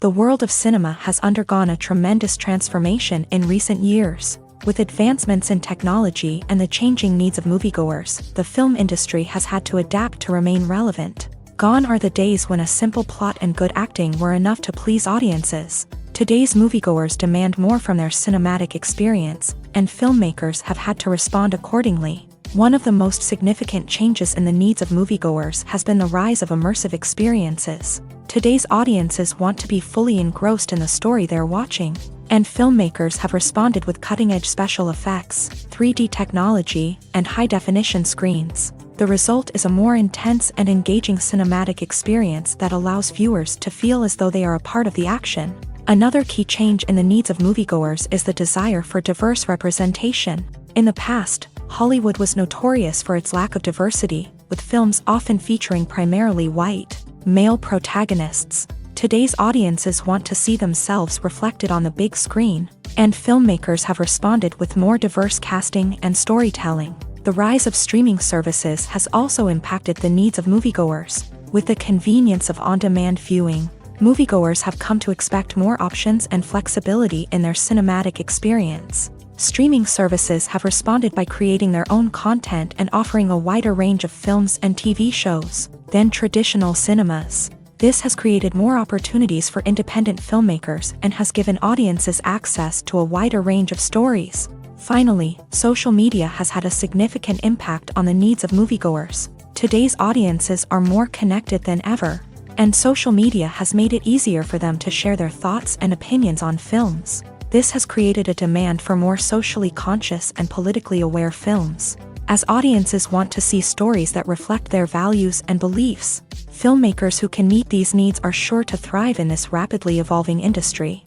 The world of cinema has undergone a tremendous transformation in recent years. With advancements in technology and the changing needs of moviegoers, the film industry has had to adapt to remain relevant. Gone are the days when a simple plot and good acting were enough to please audiences. Today's moviegoers demand more from their cinematic experience, and filmmakers have had to respond accordingly. One of the most significant changes in the needs of moviegoers has been the rise of immersive experiences. Today's audiences want to be fully engrossed in the story they're watching, and filmmakers have responded with cutting-edge special effects, 3D technology, and high-definition screens. The result is a more intense and engaging cinematic experience that allows viewers to feel as though they are a part of the action. Another key change in the needs of moviegoers is the desire for diverse representation. In the past, Hollywood was notorious for its lack of diversity, with films often featuring primarily white, male protagonists. Today's audiences want to see themselves reflected on the big screen, and filmmakers have responded with more diverse casting and storytelling. The rise of streaming services has also impacted the needs of moviegoers. With the convenience of on-demand viewing, moviegoers have come to expect more options and flexibility in their cinematic experience. Streaming services have responded by creating their own content and offering a wider range of films and TV shows than traditional cinemas. This has created more opportunities for independent filmmakers and has given audiences access to a wider range of stories. Finally, social media has had a significant impact on the needs of moviegoers. Today's audiences are more connected than ever, and social media has made it easier for them to share their thoughts and opinions on films. This has created a demand for more socially conscious and politically aware films. As audiences want to see stories that reflect their values and beliefs, filmmakers who can meet these needs are sure to thrive in this rapidly evolving industry.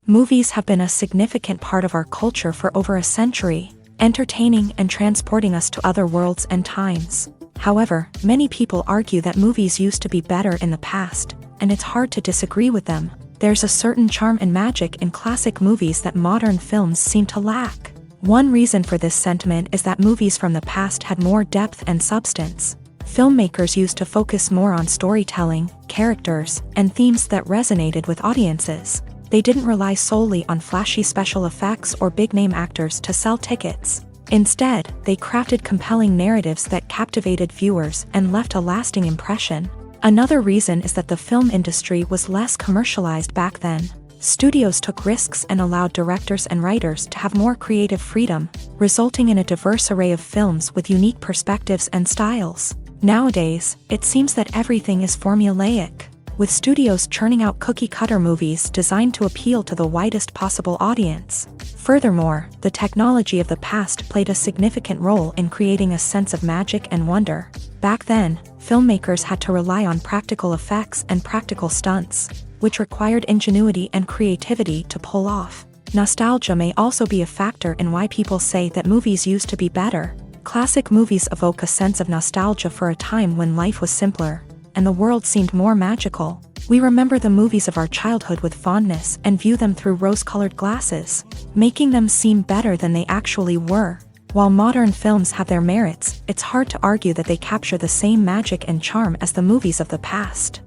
Movies have been a significant part of our culture for over a century, entertaining and transporting us to other worlds and times. However, many people argue that movies used to be better in the past, and it's hard to disagree with them. There's a certain charm and magic in classic movies that modern films seem to lack. One reason for this sentiment is that movies from the past had more depth and substance. Filmmakers used to focus more on storytelling, characters, and themes that resonated with audiences. They didn't rely solely on flashy special effects or big-name actors to sell tickets. Instead, they crafted compelling narratives that captivated viewers and left a lasting impression. Another reason is that the film industry was less commercialized back then. Studios took risks and allowed directors and writers to have more creative freedom, resulting in a diverse array of films with unique perspectives and styles. Nowadays, it seems that everything is formulaic, with studios churning out cookie-cutter movies designed to appeal to the widest possible audience. Furthermore, the technology of the past played a significant role in creating a sense of magic and wonder. Back then, filmmakers had to rely on practical effects and practical stunts, which required ingenuity and creativity to pull off. Nostalgia may also be a factor in why people say that movies used to be better. Classic movies evoke a sense of nostalgia for a time when life was simpler, and the world seemed more magical. We remember the movies of our childhood with fondness and view them through rose-colored glasses, making them seem better than they actually were. While modern films have their merits, it's hard to argue that they capture the same magic and charm as the movies of the past.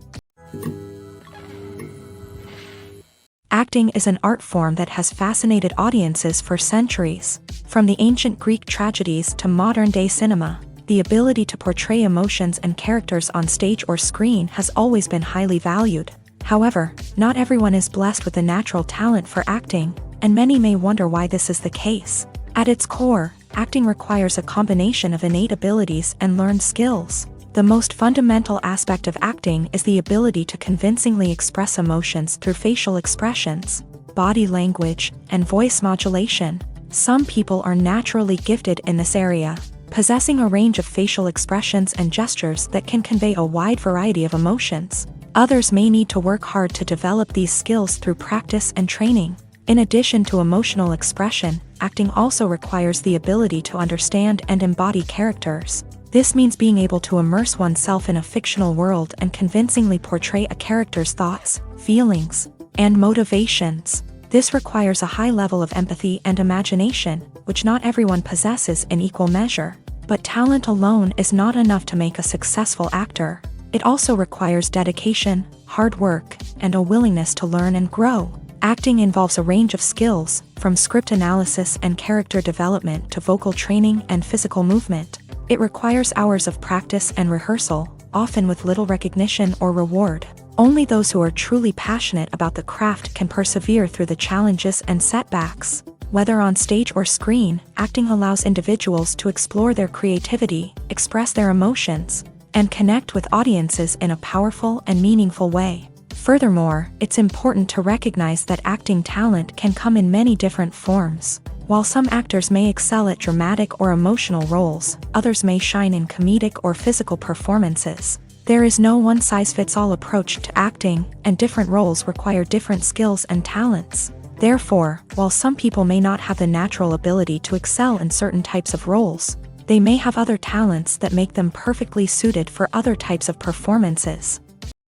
Acting is an art form that has fascinated audiences for centuries. From the ancient Greek tragedies to modern-day cinema, the ability to portray emotions and characters on stage or screen has always been highly valued. However, not everyone is blessed with a natural talent for acting, and many may wonder why this is the case. At its core, acting requires a combination of innate abilities and learned skills. The most fundamental aspect of acting is the ability to convincingly express emotions through facial expressions, body language, and voice modulation. Some people are naturally gifted in this area, possessing a range of facial expressions and gestures that can convey a wide variety of emotions. Others may need to work hard to develop these skills through practice and training. In addition to emotional expression, acting also requires the ability to understand and embody characters. This means being able to immerse oneself in a fictional world and convincingly portray a character's thoughts, feelings, and motivations. This requires a high level of empathy and imagination, which not everyone possesses in equal measure. But talent alone is not enough to make a successful actor. It also requires dedication, hard work, and a willingness to learn and grow. Acting involves a range of skills, from script analysis and character development to vocal training and physical movement. It requires hours of practice and rehearsal, often with little recognition or reward. Only those who are truly passionate about the craft can persevere through the challenges and setbacks. Whether on stage or screen, acting allows individuals to explore their creativity, express their emotions, and connect with audiences in a powerful and meaningful way. Furthermore, it's important to recognize that acting talent can come in many different forms. While some actors may excel at dramatic or emotional roles, others may shine in comedic or physical performances. There is no one-size-fits-all approach to acting, and different roles require different skills and talents. Therefore, while some people may not have the natural ability to excel in certain types of roles, they may have other talents that make them perfectly suited for other types of performances.